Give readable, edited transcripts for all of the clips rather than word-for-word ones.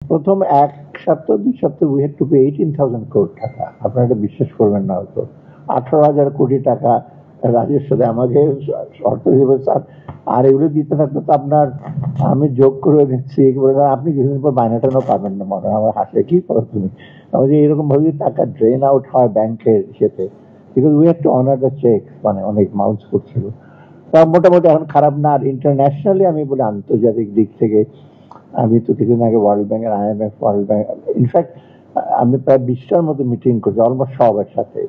প্রথম ১ সপ্তাহ ২ সপ্তাহ we had to pay 18,000 crore টাকা। আপনারা এটা বিশ্বাস করবেন না হয়তো। 18,000 কোটি টাকা রাজস্ব দেয় আমাকে অর্থ সচিব স্যার। আর এগুলো দিতে থাকলে তো আপনার আমি যোগ করে দিচ্ছি আপনি কিছুদিন পর বায়না টানাও পাবেন না মনে হয়। আমার হাসে কি করো তুমি? আমি যে এরকম ভাবে যদি টাকা ড্রেন আউট হয় ব্যাংকের ইসেতে, because we had to honour the cheque, মানে অনেক মাউন্টস করছিল। তা মোটামুটি এখন খারাপ না। আর ইন্টারন্যাশনালি আমি বলি আন্তর্জাতিক দিক থেকে আমি তো কিছুদিন আগে ওয়ার্ল্ড ব্যাংকের IMF ওয়ার্ল্ড ব্যাংক ইনফ্যাক্ট আমি প্রায় 20টার মতো মিটিং করছি অলমোস্ট সব একসাথে।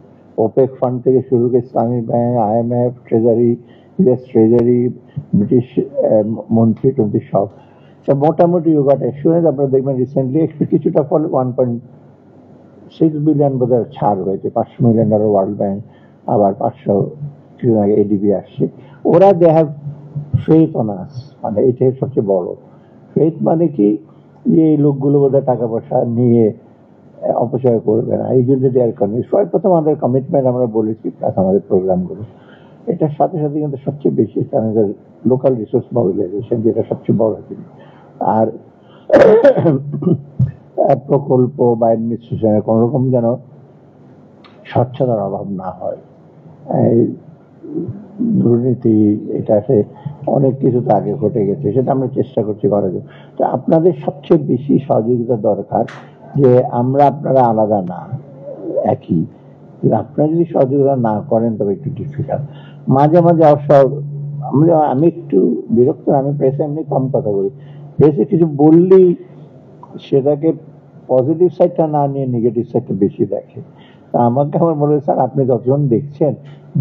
ওপেক ফান্ড থেকে শুরু করে ইসলামী bank, IMF, treasury, US treasury, British মন্ত্রী টন্ত্রী সব। তো মোটামুটি ইউ গট অ্যাসুরেন্স। আপনারা দেখবেন রিসেন্টলি একটু কিছুটা ফলে 1.6 বিলিয়ন বোধহয় ছাড় হয়েছে। $500 মিলিয়ন ওয়ার্ল্ড ব্যাংক, আবার 500 কিছুদিন আগে ADB আসছে। ওরা they have faith on us, মানে এটাই সবচেয়ে বড় ফেথ। মানে কি যে এই লোকগুলো বোধহয় টাকা পয়সা নিয়ে অপচয় করবে না, এই জন্য দেয়ার কনভিন্স। প্রথম আমাদের কমিটমেন্ট আমরা বলেছি প্লাস আমাদের প্রোগ্রামগুলো। এটার সাথে সাথে কিন্তু সবচেয়ে বেশি আমাদের লোকাল রিসোর্স মোবিলাইজেশন, যেটা সবচেয়ে বড় জিনিস। আর প্রকল্প বা অ্যাডমিনিস্ট্রেশনের কোন রকম যেন স্বচ্ছতার অভাব না হয়। এই দুর্নীতি এটা সে অনেক কিছু তো আগে ঘটে গেছে, সেটা আমরা চেষ্টা করছি করার জন্য। তো আপনাদের সবচেয়ে বেশি সহযোগিতা দরকার, যে আমরা আপনারা আলাদা না, একই। আপনারা যদি সহযোগিতা না করেন তবে একটু ডিফিকাল্ট। মাঝে মাঝে অবসর আমি একটু বিরক্ত, আমি প্রেসে এমনি কম কথা বলি। প্রেসে কিছু বললেই সেটাকে পজিটিভ সাইডটা না নিয়ে নেগেটিভ সাইডটা বেশি দেখে। তা আমাকে আমার মনে হয় স্যার আপনি যতজন দেখছেন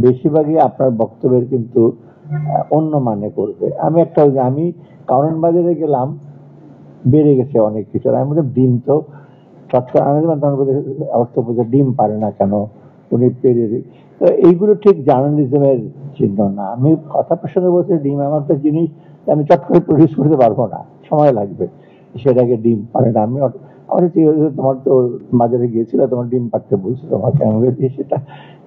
বেশিরভাগই আপনার বক্তব্যের কিন্তু অন্য মানে করবে। আমি কারণ বাজারে গেলাম, বেড়ে গেছে অনেক কিছু। আমি বললাম ডিম তো চটকর আনা যাবে, তখন বলে অর্থ বোঝা ডিম পারে না কেন, উনি পেরে দিই। তো এইগুলো ঠিক জার্নালিজমের চিহ্ন না। আমি কথা প্রসঙ্গে বলছি ডিম এমন একটা জিনিস আমি চট করে প্রডিউস করতে পারবো না, সময় লাগবে। সেটাকে ডিম পারে না। আমি আমাদের তোমার তো বাজারে গিয়েছিল, তোমার ডিম পাড়তে বলছে তোমাকে, আমি বলছি সেটা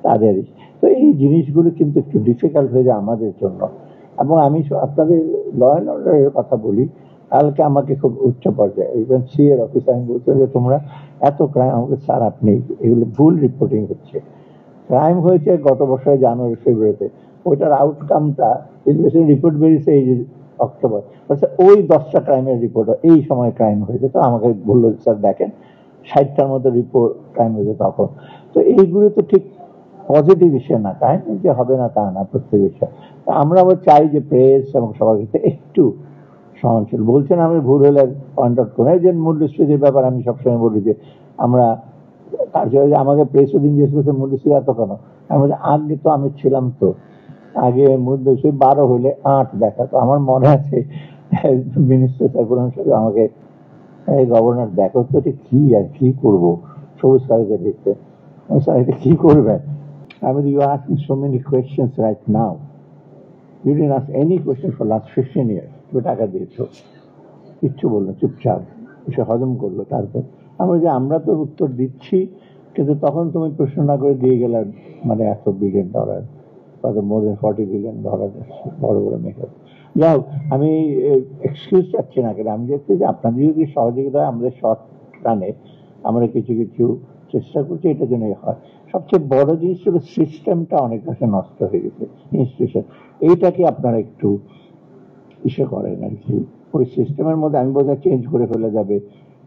তাদেরই। তো এই জিনিসগুলো কিন্তু একটু ডিফিকাল্ট হয়ে যায় আমাদের জন্য। এবং আমি আপনাদের ল অ্যান্ড অর্ডারের কথা বলি, কালকে আমাকে খুব উচ্চ পর্যায়ে ইভেন সিএর অফিস আমি বলছি যে তোমরা এত ক্রাইম, আমাকে স্যার আপনি এগুলো ভুল রিপোর্টিং হচ্ছে। ক্রাইম হয়েছে গত বছরের জানুয়ারি ফেব্রুয়ারিতে, ওইটার আউটকামটা ইনভেস্টিগেশন রিপোর্ট বেরিয়েছে এই যে অক্টোবর। বলছে ওই 10টা ক্রাইমের রিপোর্ট এই সময় ক্রাইম হয়েছে। তো আমাকে বললো স্যার দেখেন 60টার মতো রিপোর্ট ক্রাইম হয়েছে তখন। তো এইগুলো তো ঠিক পজিটিভ বিষয় না, তাই না যে হবে না তা না, প্রত্যেক বিষয়। আমরা আবার চাই যে প্রেস এবং সবার ক্ষেত্রে একটু সহনশীল। বলছেন আমি ভুল হলে পয়েন্ট আউট করে, যে মূল্যস্ফীতির ব্যাপার আমি সবসময় বলি যে আমরা আমাকে প্রেস ওদিন জিজ্ঞেস করছে মূল্যস্ফীতি এত কেন, আমি বলছি আগে তো আমি ছিলাম তো, আগে মূল্যস্ফীতি 12 হলে 8 দেখা। তো আমার মনে আছে মিনিস্টার সাইফুর সাহেব আমাকে গভর্নর দেখো তো এটা কি আর কি করবো, সবুজ কাগজে লিখতে। স্যার এটা কি করবেন? আমি you are asking so many questions right now, you didn't ask any question for last 15 years. তুমি টাকা দিয়েছো, কিচ্ছু বললো, চুপচাপ এসে হজম করলো। তারপর আমি যে আমরা তো উত্তর দিচ্ছি, কিন্তু তখন তুমি প্রশ্ন না করে দিয়ে গেলে মানে $100 বিলিয়ন, মোর দেন $40 বিলিয়ন বড় বড় মেকআপ। যাই হোক, আমি এক্সকিউজ চাচ্ছি না, কেন আমি যাচ্ছি যে আপনাদের যদি সহযোগিতা হয় আমাদের শর্ট রানে আমরা কিছু কিছু চেষ্টা করছি, এটার জন্যই হয়। সবচেয়ে বড় জিনিস হলো সিস্টেমটা অনেক কাছে নষ্ট হয়ে গেছে, ইনস্টিটিউশন। এইটাকে আপনারা একটু ইসে করেন আর কি। ওই সিস্টেমের মধ্যে আমি বোধহয় চেঞ্জ করে ফেলে যাবে,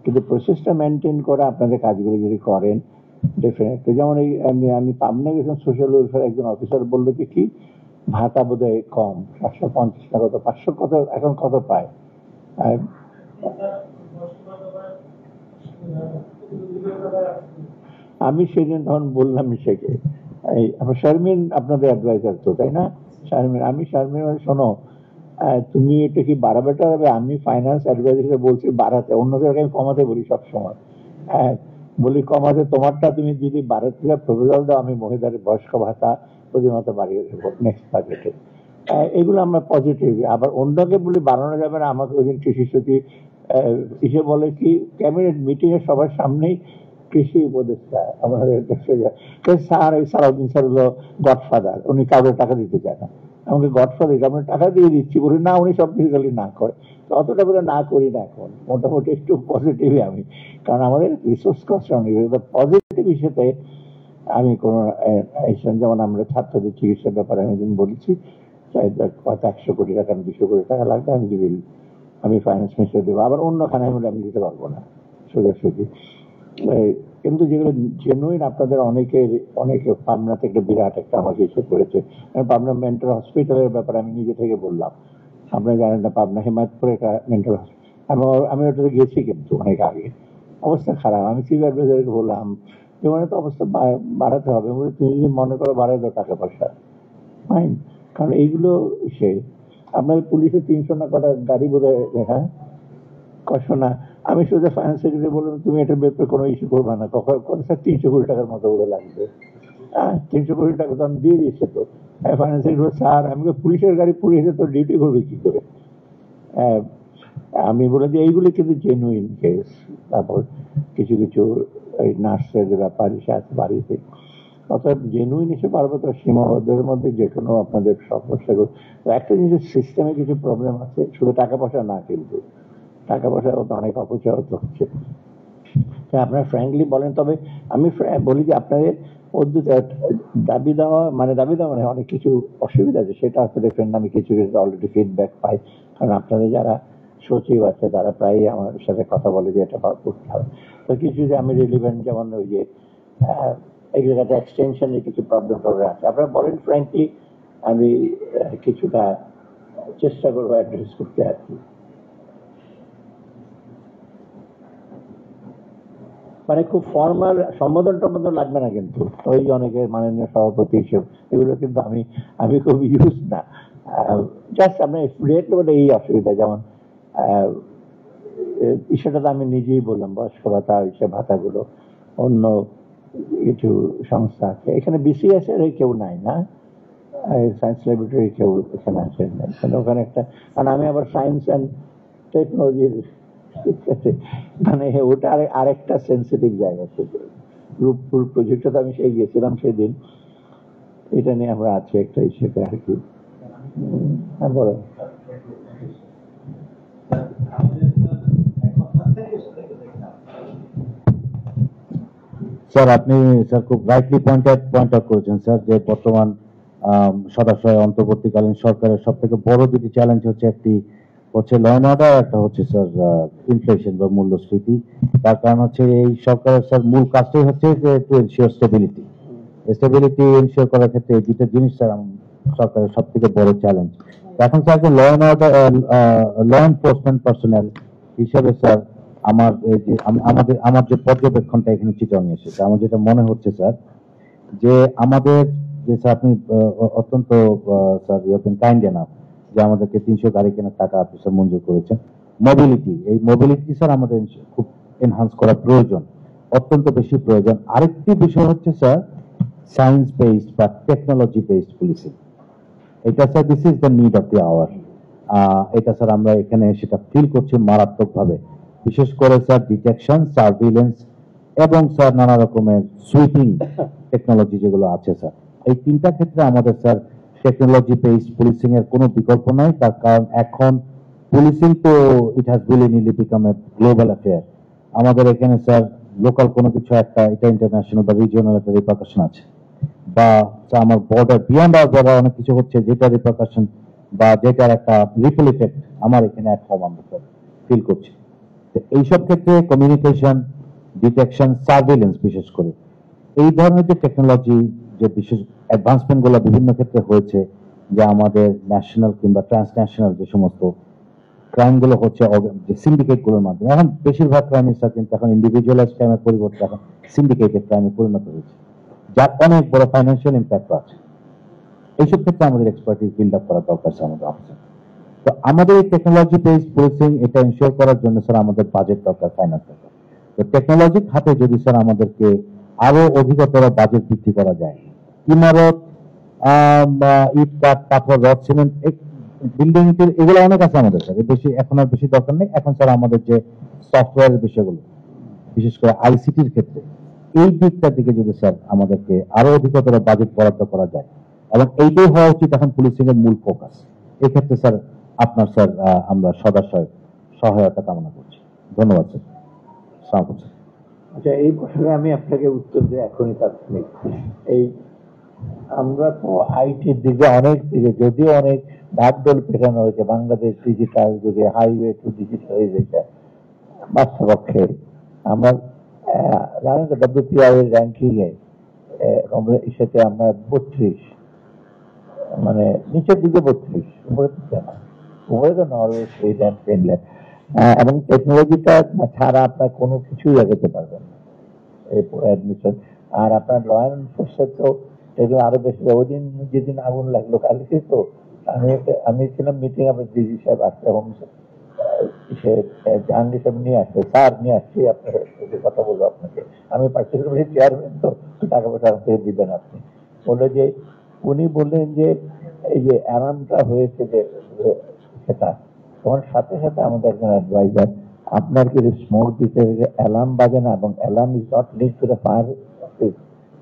কিন্তু প্রসেসটা মেনটেন করে আপনাদের কাজগুলো যদি করেন ডেফিনেটলি। যেমন এই আমি পাবনা গেছিলাম, সোশ্যাল ওয়েলফেয়ার একজন অফিসার বললো যে কি ভাতা বোধহয় কম, 750 না কত, 500 কত এখন কত পায়। আমি সেদিন তখন বললাম সেকে এই শারমিন আপনাদের অ্যাডভাইজার তো, তাই না শারমিন? আমি শারমিন শোনো, তুমি এটা কি বাড়াবে টাড়াবে? আমি ফাইন্যান্স অ্যাডভাইজার বলছি বাড়াতে, অন্য জায়গায় আমি কমাতে বলি সবসময়। হ্যাঁ, বলি কমাতে, তোমারটা তুমি যদি বাড়াতে প্রপোজাল দাও, আমি মহিলাদের বয়স্ক ভাতা প্রতি মাসে বাড়িয়ে দেবো নেক্সট বাজেটে। এগুলো আমরা পজিটিভ। আবার অন্যকে বলি বাড়ানো যাবে না, আমাকে ওই দিন কৃষি সচিব এসে বলে কি ক্যাবিনেট মিটিং এ সবার সামনেই কৃষি উপদেষ্টা আমাদের স্যার, এই সালাউদ্দিন স্যার হলো গডফাদার, উনি কারোর টাকা দিতে চায় না। আমাকে গডফাদার আমরা টাকা দিয়ে দিচ্ছি বলে, না উনি সব ফিজিক্যালি না করে। তো অতটা বলে না করি না এখন, মোটামুটি একটু পজিটিভই আমি, কারণ আমাদের রিসোর্স কনস্ট্রেন্ট পজিটিভ হিসেবে আমি কোনো যেমন আমরা ছাত্রদের চিকিৎসার ব্যাপারে আমি দিন বলেছি হয়তো 100 কোটি টাকা 200 কোটি টাকা লাগবে, আমি ফাইন্যান্স মিনিস্টার দেবো, আবার অন্য খানায় হলে আমি দিতে পারবো না সোজাসুজি। কিন্তু যেগুলো জেনুইন আপনাদের অনেকে পাবনা থেকে বিরাট একটা আমাকে ইস্যু করেছে, পাবনা মেন্টাল হসপিটালের ব্যাপারে আমি নিজে থেকে বললাম, আপনারা জানেন না পাবনা হিমায়তপুরে একটা মেন্টাল হসপিটাল, আমি ওটাতে গেছি কিন্তু অনেক আগে, অবস্থা খারাপ। আমি চিফ অ্যাডভাইজারকে বললাম জীবনে তো অবস্থা বাড়াতে হবে, তুমি যদি মনে করো বাড়াই দাও টাকা পয়সা, ফাইন। কারণ এইগুলো সে আপনার পুলিশের 300 না কটা গাড়ি বোধ হয়, হ্যাঁ কষ্ট না। আমি সোজা ফাইন্যান্স সেক্রেটারি বললাম তুমি এটার ব্যাপারে কোনো ইস্যু করবে না, কখন স্যার 300 কোটি টাকার মতো করে লাগবে। হ্যাঁ 300 কোটি টাকা তো আমি দিয়ে দিচ্ছে তো। ফাইন্যান্স সেক্রেটারি স্যার আমি পুলিশের গাড়ি পুলিশে তো ডিউটি করবে কি করে। আমি বলে যে এইগুলি কিন্তু জেনুইন কেস। তারপর কিছু কিছু এই নার্সের ব্যাপার এসে আছে বাড়িতে, অর্থাৎ জেনুইন এসে পারবো তো সীমাবদ্ধের মধ্যে যে কোনো আপনাদের সমস্যাগুলো। একটা জিনিসের সিস্টেমে কিছু প্রবলেম আছে, শুধু টাকা পয়সা না, কিন্তু টাকা পয়সা তো অনেক অপচয় হচ্ছে। আপনারা ফ্র্যাঙ্কলি বলেন, তবে আমি বলি যে আপনাদের দাবি দেওয়া মানে অনেক কিছু অসুবিধা আছে, সেটা আসলে আমি কিছু কিছু অলরেডি ফিডব্যাক পাই, কারণ আপনাদের যারা সচিব আছে তারা প্রায় আমার সাথে কথা বলে যে এটা করতে হবে। তো কিছু যে আমি রিলিভেন্ট, যেমন ওই যে এগ্রিকালচার এক্সটেনশনের কিছু প্রবলেম আছে, আপনারা বলেন ফ্র্যাঙ্কলি, আমি কিছুটা চেষ্টা করবো অ্যাড্রেস করতে আর কি। মানে খুব ফর্মাল সম্বোধন টম্বোধন লাগবে না কিন্তু, ওই অনেকে মাননীয় সভাপতি হিসেব এগুলো কিন্তু আমি খুব ইউজ না, জাস্ট আপনার রেট বলে এই অসুবিধা। যেমন সেটা তো আমি নিজেই বললাম, বয়স্ক ভাতা সে ভাতাগুলো অন্য কিছু সংস্থা আছে, এখানে বিসিএস এর কেউ নাই না, সায়েন্স ল্যাবরেটরি কেউ এখানে আসেন না, ওখানে একটা, কারণ আমি আবার সায়েন্স অ্যান্ড টেকনোলজির, মানে ওটা আরেকটা সেন্সিটিভ জায়গা ছিল। রূপপুর প্রজেক্টটা তো আমি সেই গেছিলাম সেদিন, এটা নিয়ে আমরা আছি একটা ইস্যুতে আর কি। হ্যাঁ বলেন। স্যার আপনি স্যার খুব রাইটলি পয়েন্ট আউট করেছেন স্যার, যে বর্তমান সদাশয় অন্তর্বর্তীকালীন সরকারের সব থেকে বড় দুটি চ্যালেঞ্জ হচ্ছে, একটি হচ্ছে ল অ্যান্ড অর্ডার, একটা হচ্ছে স্যার ইনফ্লেশন বা মূল্যস্ফীতি। তার কারণ হচ্ছে এই সরকারের স্যার মূল কাজটাই হচ্ছে যে টু এনশিওর স্টেবিলিটি এনশিওর করার ক্ষেত্রে এই দুটো জিনিস স্যার সরকারের সব থেকে বড় চ্যালেঞ্জ। এখন sir law and order law enforcement personal হিসাবে স্যার আমার যে পর্যবেক্ষণটা এখানে চিটংয়ে এসেছে, আমার যেটা মনে হচ্ছে স্যার, যে আমাদের যে স্যার আপনি অত্যন্ত স্যার কাইন্ড এনাফ যে আমাদেরকে 300 গাড়ি কেনার টাকা আপনি স্যার মঞ্জুর করেছেন। এই মোবিলিটি স্যার আমাদের খুব এনহান্স করা প্রয়োজন, অত্যন্ত বেশি প্রয়োজন। আরেকটি বিষয় হচ্ছে স্যার সায়েন্স বেসড বা টেকনোলজি বেসড পুলিশিং। এটা sir this is the need of the hour. এটা স্যার আমরা এখানে সেটা ফিল করছি মারাত্মকভাবে, বিশেষ করে স্যার ডিটেকশন, সার্ভিলেন্স এবং স্যার নানা রকমের সুইপিং টেকনোলজি যেগুলো আছে স্যার, এই তিনটা ক্ষেত্রে আমাদের স্যার টেকনোলজি বেসড পুলিশিং এর কোনো বিকল্প নাই। তার কারণ এখন পুলিশিং তো it has really become a global affair. আমাদের এখানে স্যার লোকাল কোনো কিছু একটা, এটা ইন্টারন্যাশনাল বা রিজিওনাল একটা রিপারকাশন আছে, বা আমার বর্ডার বিয়ন্ড আওয়ার বর্ডার অনেক কিছু হচ্ছে যেটা রিপারকাশন বা যেটার একটা রিপল ইফেক্ট আমার এখানে এক হোম আমরা ফিল করছি। এইসব ক্ষেত্রে কমিউনিকেশন, ডিটেকশন, সার্ভিলেন্স, বিশেষ করে এই ধরনের যে টেকনোলজি, যে বিশেষ অ্যাডভান্সমেন্ট গুলো বিভিন্ন ক্ষেত্রে হয়েছে, যে আমাদের ন্যাশনাল কিংবা ট্রান্সন্যাশনাল যে সমস্ত ক্রাইম গুলো হচ্ছে যে সিন্ডিকেট গুলোর মাধ্যমে, এখন বেশিরভাগ ক্রাইম কিন্তু এখন ইন্ডিভিজুয়ালাইজ ক্রাইমের পরিবর্তে এখন সিন্ডিকেটেড ক্রাইমে পরিণত হয়েছে, যার অনেক বড় ফাইন্যান্সিয়াল ইম্প্যাক্ট আছে। এইসব ক্ষেত্রে আমাদের এক্সপার্টিস বিল্ড আপ করা দরকার স্যার আমাদের অফিসে। তো আমাদের এই টেকনোলজি বেসড পুলিশিং এটা এনশিওর করার জন্য স্যার আমাদের বাজেট দরকার, ফাইন্যান্স দরকার। তো টেকনোলজি খাতে যদি স্যার আমাদেরকে আরো অধিকতর বাজেট বৃদ্ধি করা যায়, ইমারত, ইট কাঠ, পাথর, রড, সিমেন্ট, বিল্ডিং এগুলো অনেক আছে আমাদের স্যার, বেশি এখন আর বেশি দরকার নেই। এখন স্যার আমাদের যে সফটওয়্যারের বিষয়গুলো, বিশেষ করে আইসিটির ক্ষেত্রে, এই দিকটার দিকে যদি স্যার আমাদেরকে আরো অধিকতর বাজেট বরাদ্দ করা যায় এবং এইটাই হওয়া উচিত এখন পুলিশিং এর মূল ফোকাস। এক্ষেত্রে স্যার আপনার স্যার আমরা সদাশয় সহায়তা কামনা করছি। ধন্যবাদ স্যার। আসসালামু আলাইকুম স্যার। আচ্ছা, এই প্রসঙ্গে আমি আপনাকে উত্তর দিই এখনই তাৎক্ষণিক। এই আমরা তো আইটির দিকে অনেক দিকে যদিও অনেক ঢাকঢোল পেটানো হয়েছে, বাংলাদেশ ডিজিটাল যুগে হাইওয়ে টু ডিজিটালাইজেশন, বাস্তবপক্ষে আমরা জানেন তো WPI এর র্যাঙ্কিং এ সেটা আমরা 32, মানে নিচের দিকে 32, উপরে দিকে না, উপরে তো নরওয়ে, সুইডেন, ফিনল্যান্ড। এবং টেকনোলজিটা ছাড়া আপনার কোনো কিছুই আগাতে পারবেন না এই অ্যাডমিশন। আর আপনার ল অ্যান্ড এনফোর্সমেন্ট তো এগুলো আরো বেশি। ওই দিন যেদিন আগুন লাগলো কালকে তো আমি ছিলাম মিটিং, আপনার ডিজি সাহেব আসতে, হোম সে জাহাঙ্গীর সাহেব নিয়ে আসছে, স্যার নিয়ে আসছি আপনার সাথে কথা বলবো আপনাকে, আমি পার্টিকুলারলি চেয়ারম্যান তো টাকা পয়সা আমাকে দিবেন আপনি। বললো যে উনি বললেন যে এই যে অ্যালার্মটা হয়েছে যে সেটা, তখন সাথে সাথে আমাদের একজন অ্যাডভাইজার, আপনার কি স্মোক দিতে অ্যালার্ম বাজে না, এবং alarm is not link to the fire.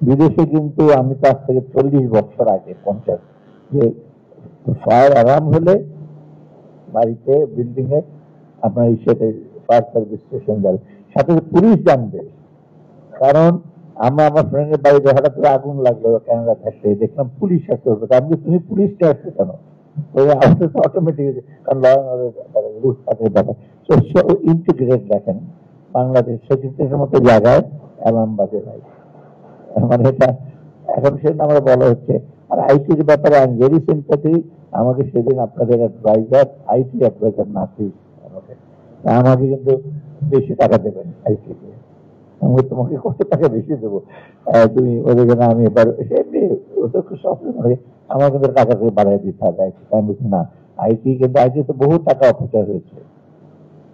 বিদেশে কিন্তু আমি তো আজ থেকে 40 বছর আগে 50 যে ফায়ার অ্যালার্ম হলে বাড়িতে বিল্ডিং এ আপনার সাথে ফায়ার সার্ভিস স্টেশন যাবে, সাথে পুলিশ জানবে। কারণ আমরা আমার ফ্রেন্ডের বাড়িতে হঠাৎ করে আগুন লাগলো ক্যানাডা থাকতে, দেখলাম পুলিশ আসতে হবে, আমি তুমি পুলিশটা আসছে কেন, ওই আসতে তো অটোমেটিক, কারণ ল অ্যান্ড ব্যাপার। ইন্টিগ্রেট দেখেন বাংলাদেশ সেক্রেটারির মতো জায়গায় অ্যালার্ম বাজে নাই, মানে এটা এখন সেদিন আমরা বলা হচ্ছে। আর আইটির ব্যাপারে আই এম ভেরি সিম্প্যাথি। আমাকে সেদিন আপনাদের অ্যাডভাইজার, আইটি অ্যাডভাইজার নাসির আমাকে কিন্তু বেশি টাকা দেবেন আইটিতে, আমি তোমাকে কত টাকা বেশি দেবো তুমি ওদেরকে না, আমি এবার এমনি ওদের খুব সফল আমার কিন্তু টাকা থেকে বাড়াই দিতে হবে আইটি। আমি বলছি না, আইটি কিন্তু আইটিতে বহু টাকা অপচয় হয়েছে,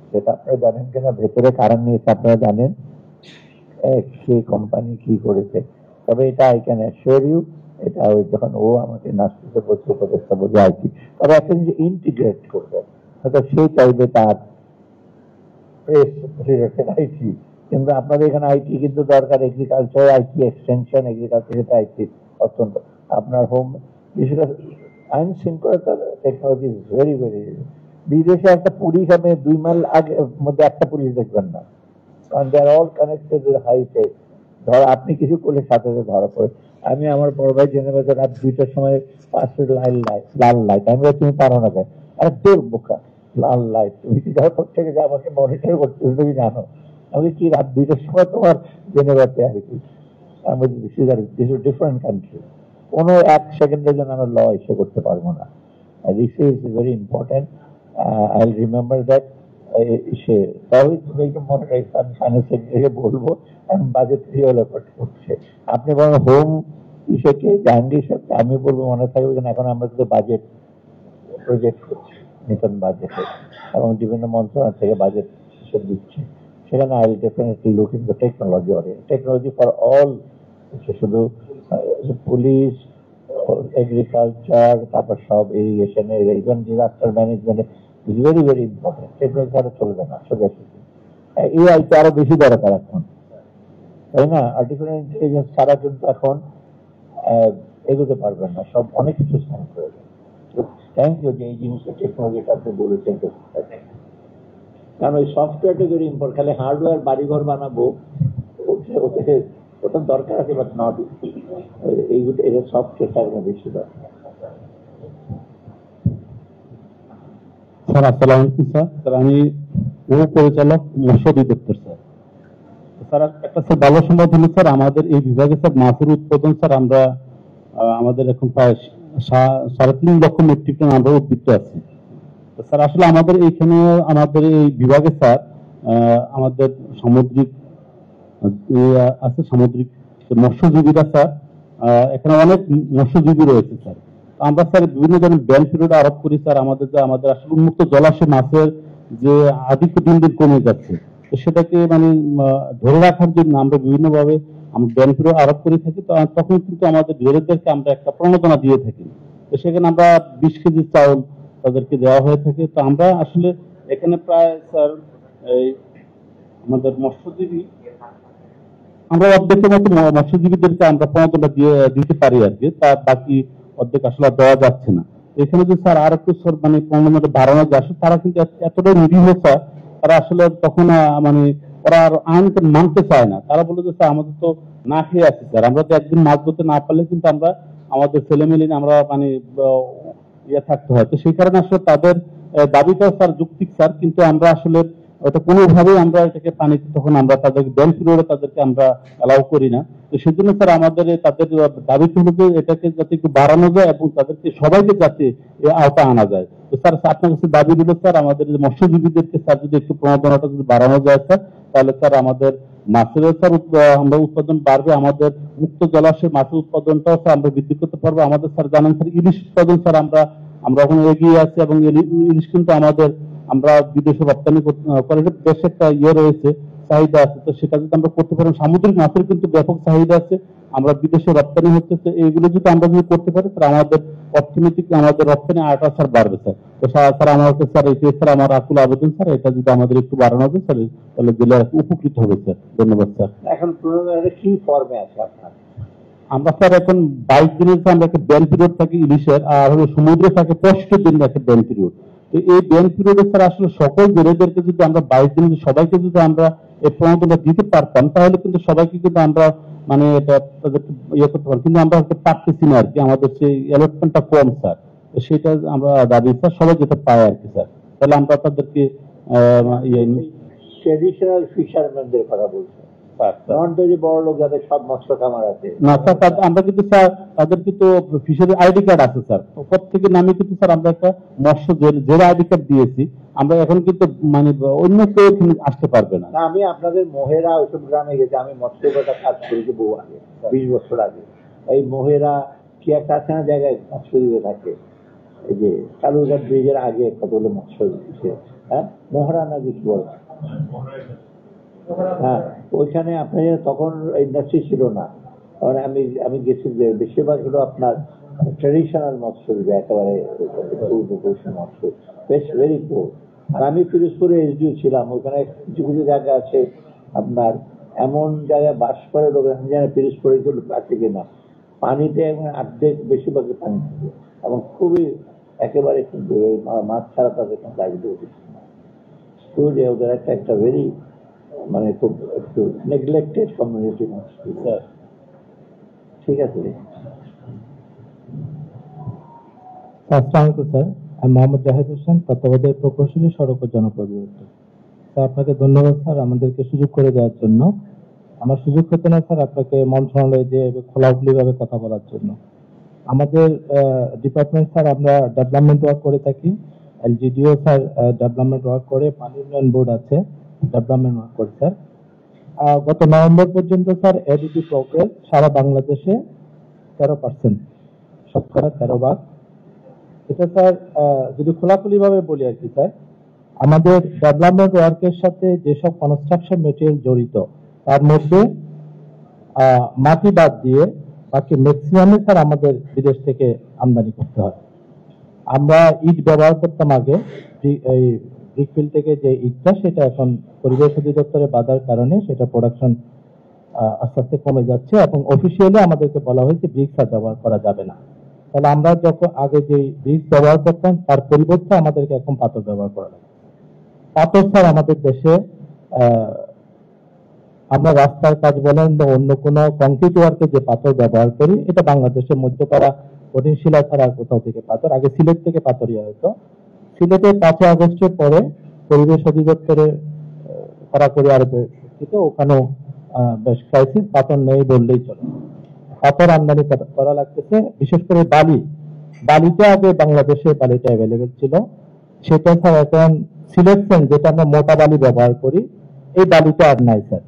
সেটা আপনারা জানেন কিনা, ভেতরে কারণ নিয়েছে আপনারা জানেন সে কোম্পানি কি করেছে। তবে এটা আই ক্যান অ্যাসিওর ইউ, এটা ওই যখন ও আমাকে নাস্তিতে বলছে উপদেষ্টা বলছে আইটি, তবে একটা জিনিস ইন্টিগ্রেট করবে, হয়তো সে চাইবে তার প্রেস রিলেটেড আইটি, কিন্তু আপনাদের এখানে আইটি কিন্তু দরকার, agriculture IT, extension agriculture IT অত্যন্ত, আপনার হোম, বিশেষ করে আইন শৃঙ্খলা টেকনোলজি ইজ ভেরি ভেরি। বিদেশে একটা পুলিশ আপনি 2 মাইল আগে মধ্যে একটা পুলিশ দেখবেন না, কারণ they are all connected with high tech. ধর আপনি কিছু করলে সাথে সাথে ধরা পড়ে। আমি আমার বড় ভাই জেনে গেছে রাত 2টার সময় পাশে লাল লাইট, আমি তুমি পারো না কেন, আরে তোর বোকা লাল লাইট, তুমি কি ধর থেকে যে আমাকে মনিটর করতে তুমি জানো, আমি কি রাত 2টার সময় তোমার জেনে গেছে আর কি। আমি ডিফারেন্ট কান্ট্রি, কোনো 1 সেকেন্ডের জন্য আমরা ল ইস্যু করতে পারবো না। This is very important, I will remember that. সে তবে তুমি একটু মনে রাখছি, আমি ফাইন্যান্স সেক্রেটারিকে বলবো বাজেট করছে। আপনি বলেন হোম ইস্যুকে জাহাঙ্গীর সাহেব, আমি বলবো মনে থাকবে যেন এখন আমরা কিন্তু বাজেট প্রজেক্ট করছি, নতুন বাজেটে, এবং বিভিন্ন মন্ত্রণালয় থেকে বাজেট হিসেব দিচ্ছে, সেখানে I will definitely look in the technology oriented, technology for all, শুধু পুলিশ, এগ্রিকালচার, তারপর সব ইরিগেশনের, even disaster management is very very important. Technology ছাড়া চলবে না সোজাসুজি। এআই তো আরো বেশি দরকার এখন, তাই না? আর্টিফিশিয়াল ইন্টেলিজেন্স ছাড়া কিন্তু এখন এগোতে পারবেন না, সব অনেক কিছু সাইন করে দেবে। থ্যাংক ইউ যে এই জিনিসটা টেকনোলজিটা আপনি বলেছেন, কারণ ওই সফটওয়্যারটা ভেরি ইম্পর্টেন্ট। খালি হার্ডওয়্যার বাড়িঘর বানাবো ওটা দরকার আছে, বাট নট এইগুলো, এদের সফটওয়্যারটা বেশি দরকার। স্যার আসসালামু আলাইকুম স্যার। স্যার আমি পরিচালক মৎস্য অধিদপ্তর স্যার। স্যার একটা স্যার ভালো সংবাদ হলো স্যার, আমাদের এই বিভাগে স্যার মাছের উৎপাদন স্যার আমরা আমাদের এখন প্রায় 3.5 লক্ষ মেট্রিক টন আমরা উদ্বৃত্ত আছি। স্যার আসলে আমাদের এইখানে আমাদের এই বিভাগে স্যার আমাদের সামুদ্রিক আছে, সামুদ্রিক মৎস্যজীবীরা স্যার, এখানে অনেক মৎস্যজীবী রয়েছে স্যার। আমরা স্যার বিভিন্ন ধরনের ব্যান পিরিয়ড আরোপ করি স্যার, আমাদের আসলে উন্মুক্ত জলাশয় মাছের যে আধিক্য দিন দিন কমে যাচ্ছে, তো সেটাকে মানে ধরে রাখার জন্য আমরা বিভিন্নভাবে আমরা ব্যান পিরিয়ড আরোপ করে থাকি। তো তখন কিন্তু আমাদের জেলেদেরকে আমরা একটা প্রণোদনা দিয়ে থাকি, তো সেখানে আমরা 20 কেজি চাউল তাদেরকে দেওয়া হয়ে থাকে। তো আমরা আসলে এখানে প্রায় স্যার এই আমাদের মৎস্যজীবী আমরা অর্ধেকের মতো মৎস্যজীবীদেরকে আমরা প্রণোদনা দিতে পারি আর কি, তার বাকি অর্ধেক আসলে আর দেওয়া যাচ্ছে না। এখানে যে স্যার আর একটু স্যার মানে পণ্য বাড়ানো যায়, আসলে তারা কিন্তু এতটাই নিরীহ স্যার, তারা আসলে তখন মানে ওরা আর আইনকে মানতে চায় না। তারা বলে যে স্যার আমাদের তো না খেয়ে আছি স্যার, আমরা তো একদিন মাছ ধরতে না পারলে কিন্তু আমরা আমাদের ছেলে মেলে আমরা মানে ইয়ে থাকতে হয়। তো সেই কারণে আসলে তাদের দাবিটা স্যার যৌক্তিক স্যার, কিন্তু আমরা আসলে ওটা কোনোভাবেই আমরা এটাকে পানিতে তখন আমরা তাদেরকে ব্যান পিরিয়ডে তাদেরকে আমরা অ্যালাউ করি না। তো সেজন্য স্যার আমাদের তাদের দাবি ছিল যে এটাকে যাতে একটু বাড়ানো যায় এবং তাদেরকে সবাইকে যাতে আওতা আনা যায়। তো স্যার আপনার কাছে দাবি দিল স্যার আমাদের মৎস্যজীবীদেরকে স্যার যদি একটু প্রণোদনাটা যদি বাড়ানো যায় স্যার, তাহলে স্যার আমাদের মাছের স্যার আমরা উৎপাদন বাড়বে, আমাদের মুক্ত জলাশয়ের মাছের উৎপাদনটাও স্যার আমরা বৃদ্ধি করতে পারবো। আমাদের স্যার জানেন স্যার ইলিশ উৎপাদন স্যার আমরা ওখানে এগিয়ে আছি, এবং ইলিশ কিন্তু আমাদের আমরা বিদেশে রপ্তানি করে দেশে একটা ইয়ে রয়েছে, চাহিদা আছে। তো সেটা যদি আমরা করতে পারি, সামুদ্রিক মাছের কিন্তু ব্যাপক চাহিদা আছে, আমরা বিদেশে রপ্তানি হচ্ছে, এইগুলো যদি আমরা যদি করতে পারি তাহলে আমাদের অর্থনৈতিক আমাদের রপ্তানি আয়টা স্যার বাড়বে স্যার। তো স্যার আমাকে স্যার এটাই স্যার আমার আকুল আবেদন স্যার, এটা যদি আমাদের একটু বাড়ানো হবে স্যার তাহলে জেলা উপকৃত হবে স্যার। ধন্যবাদ স্যার। এখন প্রণোদনা কি ফর্মে আছে আপনার? আমরা স্যার এখন 22 দিনের আমরা একটা ব্যান পিরিয়ড থাকি ইলিশের, আর হলো সমুদ্রে থাকে 65 দিনের একটা ব্যান পিরিয়ড। তো এই ব্যান পিরিয়ডে স্যার আসলে সকল জেলেদেরকে যদি আমরা 22 দিনে সবাইকে যদি আমরা এই প্রণোদনা দিতে পারতাম, তাহলে কিন্তু সবাইকে কিন্তু আমরা মানে এটা তাদেরকে ইয়ে করতে পারতাম, কিন্তু আমরা হয়তো পারতেছি না আর কি, আমাদের সেই অ্যালটমেন্টটা কম স্যার। তো সেটা আমরা দাবি স্যার সবাই যেটা পায় আর কি স্যার, তাহলে আমরা তাদেরকে ট্রেডিশনাল ফিশারম্যানদের কথা বলছেন, নট যে বড় লোক যাদের সব মৎস্য খামার আছে না স্যার। আমরা কিন্তু স্যার তাদের কিন্তু ফিশারি আইডি কার্ড আছে স্যার, প্রত্যেকের নামে কিন্তু স্যার আমরা একটা মৎস্য জেলা আইডি কার্ড দিয়েছি। আমরা এখন কিন্তু মানে অন্য কেউ আসতে পারবে না। আমি আপনাদের মোহেরা ওইসব গ্রামে গেছি, আমি মৎস্যকতা কাজ করেছি বহু আগে, 20 বছর আগে। এই মোহেরা কি একটা আছে না জায়গায় মৎস্য দিতে থাকে, এই যে কালুরঘাট ব্রিজের আগে কতগুলো মৎস্য দিচ্ছে, হ্যাঁ মোহরা না কিছু বলে, হ্যাঁ ওইখানে আপনার তখন ইন্ডাস্ট্রি ছিল না। মানে আমি গেছি যে বেশিরভাগ হলো আপনার ট্রেডিশনাল মৎস্য দিবে, একেবারে মৎস্য, বেশ ভেরি পুর। আর আমি পিরোজপুরে এসডিও ছিলাম, ওখানে কিছু কিছু জায়গা আছে আপনার এমন জায়গায় বাস করে লোক, আমি জানি পিরোজপুরে আছে কিনা, পানিতে অর্ধেক বেশিরভাগই পানি থাকে এবং খুবই একেবারে মাছ ছাড়া তাদের কোনো দায়িত্ব উঠেছে। ওদের একটা ভেরি মানে খুব একটু নেগলেক্টেড কমিউনিটি স্যার। ঠিক আছে আসসালামু আলাইকুম স্যার, আমি মোহাম্মদ জাহিদ হোসেন, তত্ত্বাবধায়ক প্রকৌশলী, সড়ক ও জনপদ অধিদপ্তর। স্যার আপনাকে ধন্যবাদ স্যার আমাদেরকে সুযোগ করে দেওয়ার জন্য। আমার সুযোগ হতো না স্যার আপনাকে মন্ত্রণালয়ে যে খোলাখুলিভাবে কথা বলার জন্য। আমাদের ডিপার্টমেন্ট স্যার আমরা ডেভেলপমেন্ট ওয়ার্ক করে থাকি, এলজিডিও স্যার ডেভেলপমেন্ট ওয়ার্ক করে, পানি উন্নয়ন বোর্ড আছে ডেভেলপমেন্ট ওয়ার্ক করে স্যার। গত নভেম্বর পর্যন্ত স্যার এডিপি প্রোগ্রেস সারা বাংলাদেশে 13%, শতকরা 13 ভাগ। এটা স্যার যদি খোলাখুলি ভাবে বলি আর কি স্যার, আমাদের ডেভেলপমেন্ট ওয়ার্কের সাথে যেসব কনস্ট্রাকশন মেটেরিয়াল জড়িত তার মধ্যে মাটি বাদ দিয়ে বাকি ম্যাক্সিমামে স্যার আমাদের বিদেশ থেকে আমদানি করতে হয়। আমরা ইট ব্যবহার করতাম আগে, এই ব্রিকফিল থেকে যে ইটটা, সেটা এখন পরিবেশ অধিদপ্তরে বাধার কারণে সেটা প্রোডাকশন আস্তে আস্তে কমে যাচ্ছে, এবং অফিসিয়ালি আমাদেরকে বলা হয়েছে ব্রিক্স আর ব্যবহার করা যাবে না। তাহলে আমরা যখন আগে যে ব্রিক্স ব্যবহার করতাম তার পরিবর্তে আমাদেরকে এখন পাথর ব্যবহার করা লাগে। পাথর স্যার আমাদের দেশে আমরা রাস্তার কাজ বলেন বা অন্য কোনো কংক্রিট ওয়ার্কে যে পাথর ব্যবহার করি, এটা বাংলাদেশের মধ্যপাড়া কঠিন শিলা ছাড়া কোথাও থেকে পাথর, আগে সিলেট থেকে পাথর ইয়ে হতো। সিলেটে 5 আগস্টের পরে পরিবেশ অধিদপ্তরে কড়াকড়ি আরো ওখানেও বেশ ক্রাইসিস, পাথর নেই বললেই চলে। পাথর আমদানি করা লাগতেছে, বিশেষ করে বালিতে আগে বাংলাদেশে বালিটা অ্যাভেলেবেল ছিল, সেটা স্যার এখন সিলেকশন যেটা আমরা মোটা বালি ব্যবহার করি, এই বালিটা আর নাই স্যার।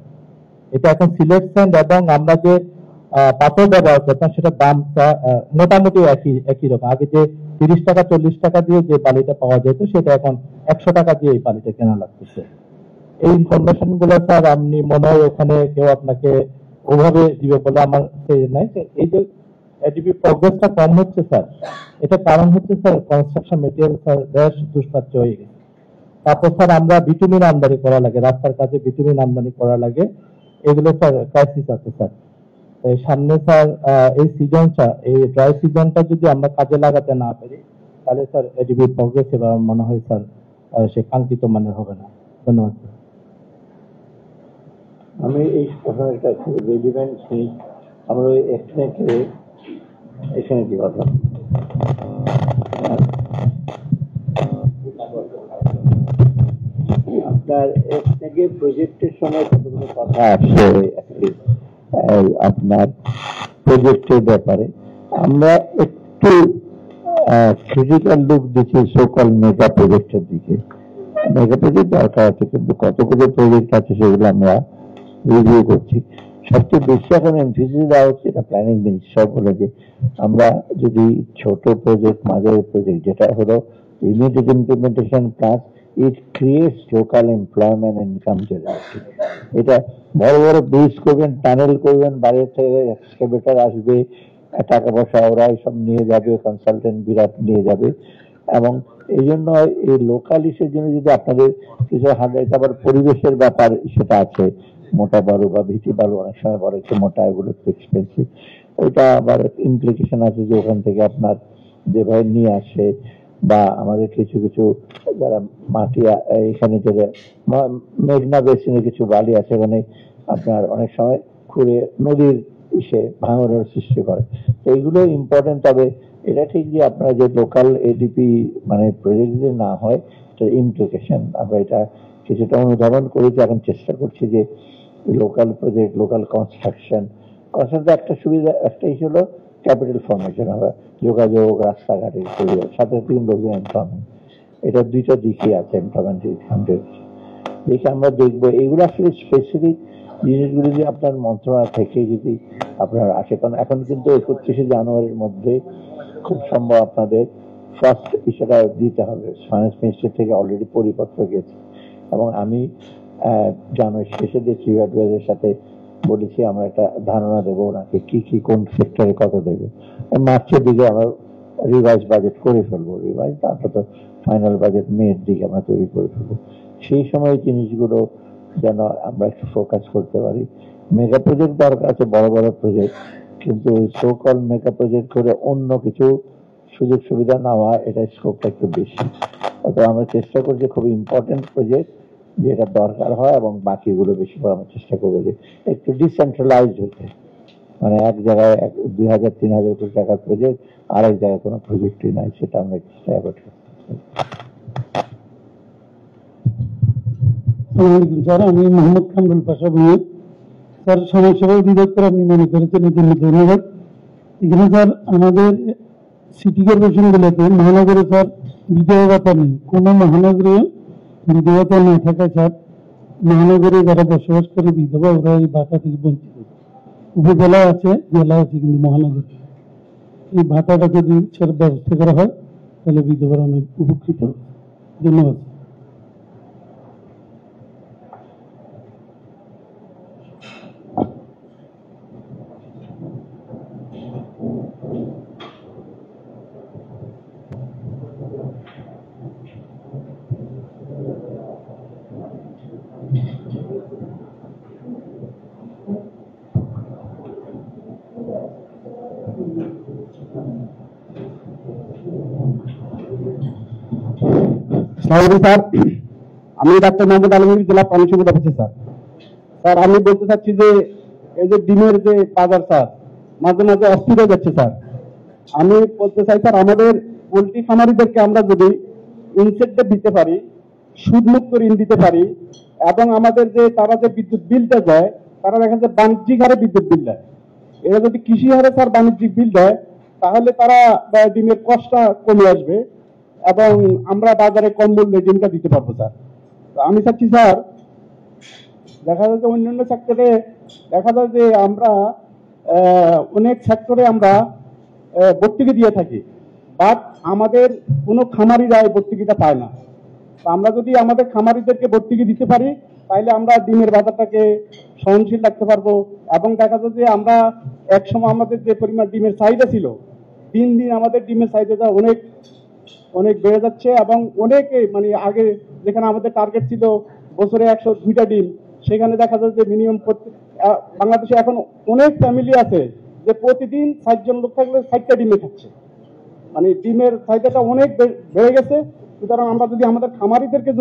এটা এখন সিলেকশন, এবং আমরা যে পাথর ব্যবহার করতাম সেটা দাম মোটামুটি একই রকম। আগে যে 30 টাকা 40 টাকা দিয়ে যে বালিটা পাওয়া যেত, সেটা এখন 100 টাকা দিয়ে এই বালিটা কেনা লাগতেছে। এই ইনফরমেশন গুলো স্যার আপনি মনে হয় ওখানে কেউ আপনাকে ওভাবে দিবে বলে আমার নাই। এই যে এডিপি প্রোগ্রেসটা কম হচ্ছে স্যার, এটা কারণ হচ্ছে স্যার কনস্ট্রাকশন মেটেরিয়াল স্যার বেশ দুষ্প্রাচ্য হয়ে গেছে। তারপর স্যার আমরা বিটুমিন আমদানি করা লাগে, রাস্তার কাছে বিটুমিন আমদানি করা লাগে, এগুলো স্যার ক্রাইসিস আছে স্যার। এই সামনে স্যার এই সিজনটা, এই ড্রাই সিজনটা যদি আমরা কাজে লাগাতে না পারি, তাহলে স্যার এডিবি প্রগ্রেসিভ আমার মনে হয় স্যার সে কাঙ্ক্ষিত মানের হবে না। ধন্যবাদ স্যার। আমি এই প্রশ্নটা খুব রেলিভেন্ট নেই। আমরা ওই এখানে কি কথা আপনার থেকে প্রজেক্টের সময় কতগুলো কথা আসছে আপনার প্রজেক্টের ব্যাপারে। আমরা একটু ক্রিটিক্যাল লুক দিচ্ছি সোকল মেগা প্রজেক্টের দিকে। মেগা প্রজেক্ট দরকার আছে, কিন্তু কতগুলো প্রজেক্ট আছে সেগুলো আমরা রিভিউ করছি। সবচেয়ে বেশি এখন এমফিসিস দেওয়া হচ্ছে এটা প্ল্যানিং মিনিস্টার বলে যে আমরা যদি ছোট প্রজেক্ট, মাঝারি প্রজেক্ট, যেটা হলো immediate implementation plus it creates local employment income generation. এটা বড় বড় ব্রিজ করবেন, টানেল করবেন, বাইরে থেকে এক্সকাভেটর আসবে, টাকা পয়সা ওরাই সব নিয়ে যাবে, কনসালটেন্ট বিরাট নিয়ে যাবে। এবং এই জন্য এই লোকাল ইস্যুর জন্য যদি আপনাদের কিছু আবার পরিবেশের ব্যাপার সেটা আছে, মোটা বালু বা ভিটি বালু অনেক সময় বড় একটু মোটা, এগুলো একটু এক্সপেন্সিভ। ওইটা আবার ইমপ্লিকেশন আছে যে ওখান থেকে আপনার যেভাবে নিয়ে আসে, বা আমাদের কিছু কিছু যারা মাটি এখানে যে মেঘনা বেসিনে কিছু বালি আছে, ওখানে আপনার অনেক সময় খুঁড়ে নদীর ভাঙনের সৃষ্টি করে। তো এইগুলো ইম্পর্টেন্ট। তবে এটা ঠিক যে আপনারা যে লোকাল এডিপি মানে প্রজেক্ট যদি না হয়, ইমপ্লিকেশন আমরা এটা কিছুটা অনুধাবন করেছি। এখন চেষ্টা করছি যে লোকাল প্রজেক্ট, লোকাল কনস্ট্রাকশন একটা সুবিধা, একটাই হলো ক্যাপিটাল ফর্মেশন, আমরা যোগাযোগ, রাস্তাঘাটের সাথে তিন লোকজন এমপ্লয়মেন্ট, এটা দুইটা দিকই আছে এমপ্লয়মেন্ট দেখে আমরা দেখবো। এগুলো আসলে স্পেসিফিক জিনিসগুলি যদি আপনার মন্ত্রণালয় থেকে যদি আপনার আসে, কারণ এখন কিন্তু 31শে জানুয়ারির মধ্যে খুব সম্ভব আপনাদের ফার্স্ট ইস্যুটা দিতে হবে। ফাইন্যান্স মিনিস্টার থেকে অলরেডি পরিপত্র গেছে, এবং আমি জানুয়ারির শেষে দিয়ে চিফ অ্যাডভাইজারের সাথে বলেছি আমরা একটা ধারণা দেবো ওনাকে কি কি কোন সেক্টরে কত দেবো। মার্চের দিকে আমরা রিভাইজ বাজেট করে ফেলবো, রিভাইজ তারপর তো ফাইনাল বাজেট মেয়ের দিকে আমরা তৈরি করে ফেলবো। সেই সময় জিনিসগুলো যেন আমরা একটু ফোকাস করতে পারি। মেগা প্রজেক্ট দরকার আছে, বড় বড় প্রজেক্ট, কিন্তু সোকল মেগা প্রজেক্ট করে অন্য কিছু সুযোগ সুবিধা নেওয়া, এটা স্কোপটা একটু বেশি। অর্থাৎ আমরা চেষ্টা করছি খুব ইম্পর্টেন্ট প্রজেক্ট যেটা দরকার হয়, এবং বাকিগুলো বেশি করে আমরা চেষ্টা করবো যে একটু ডিসেন্ট্রালাইজড হতে, মানে এক জায়গায় 2000-3000 কোটি টাকার প্রজেক্ট, আরেক জায়গায় কোনো প্রজেক্টই নাই, সেটা আমরা চেষ্টা করছি। স্যার, আমি মোহাম্মদ কামরুল পাশা ভূঁইয়া। স্যার, সমাজসেবা অধিদপ্তর আপনি মনে করেছেন, এর জন্য ধন্যবাদ। এখানে স্যার আমাদের সিটি কর্পোরেশন গুলোতে মহানগরে স্যার বিধবা ভাতা নেই। কোন মহানগরে বিধবা ভাতা না থাকায় স্যার মহানগরে যারা বসবাস করে বিধবা, ওরা এই ভাতা থেকে বঞ্চিত। উপজেলা আছে, জেলা আছে, কিন্তু মহানগরে এই ভাতাটা যদি স্যার ব্যবস্থা করা হয়, তাহলে বিধবারা অনেক উপকৃত হবে। ধন্যবাদ। স্যার, আমি ডাক্তার মোহাম্মদ আলমগীর, জেলা প্রাণী সম্পদ অফিসার। স্যার স্যার আমি বলতে চাচ্ছি যে এই যে ডিমের যে বাজার স্যার মাঝে মাঝে অস্থির হয়ে যাচ্ছে। স্যার আমি বলতে চাই স্যার, আমাদের পোল্ট্রি খামারিদেরকে আমরা যদি ইনসেন্টিভ দিতে পারি, সুদমুক্ত ঋণ দিতে পারি, এবং আমাদের যে তারা যে বিদ্যুৎ বিলটা দেয়, তারা দেখা যায় বাণিজ্যিক হারে বিদ্যুৎ বিল দেয়। এরা যদি কৃষি হারে স্যার বাণিজ্যিক বিল দেয়, তাহলে তারা ডিমের কষ্টটা কমে আসবে, এবং আমরা বাজারে কম মূল্যে ডিমটা দিতে পারবো। স্যার আমি চাচ্ছি স্যার, দেখা যায় যে অন্যান্য সেক্টরে দেখা যায় যে আমরা অনেক সেক্টরে আমরা ভর্তুকি দিয়ে থাকি, বাট আমাদের কোনো খামারিরা এই ভর্তুকিটা পায় না। আমরা যদি আমাদের খামারিদেরকে ভর্তুকি দিতে পারি, তাহলে আমরা ডিমের বাজারটাকে সহনশীল রাখতে পারবো। এবং দেখা যায় যে আমরা একসময় আমাদের যে পরিমাণ ডিমের চাহিদা ছিল, দিন দিন আমাদের ডিমের চাহিদাটা অনেক অনেক বেড়ে যাচ্ছে, এবং অনেকে মানে আগে যেখানে আমাদের টার্গেট ছিল বছরে 102টা ডিম, সেখানে দেখা যায় যে মিনিমাম বাংলাদেশে এখন অনেক ফ্যামিলি আছে যে প্রতিদিন 60 জন লোক থাকলে 60টা ডিমে খাচ্ছে, মানে ডিমের চাহিদাটা অনেক বেড়ে গেছে। সুতরাং আমরা যদি আমাদের খামারিদেরকে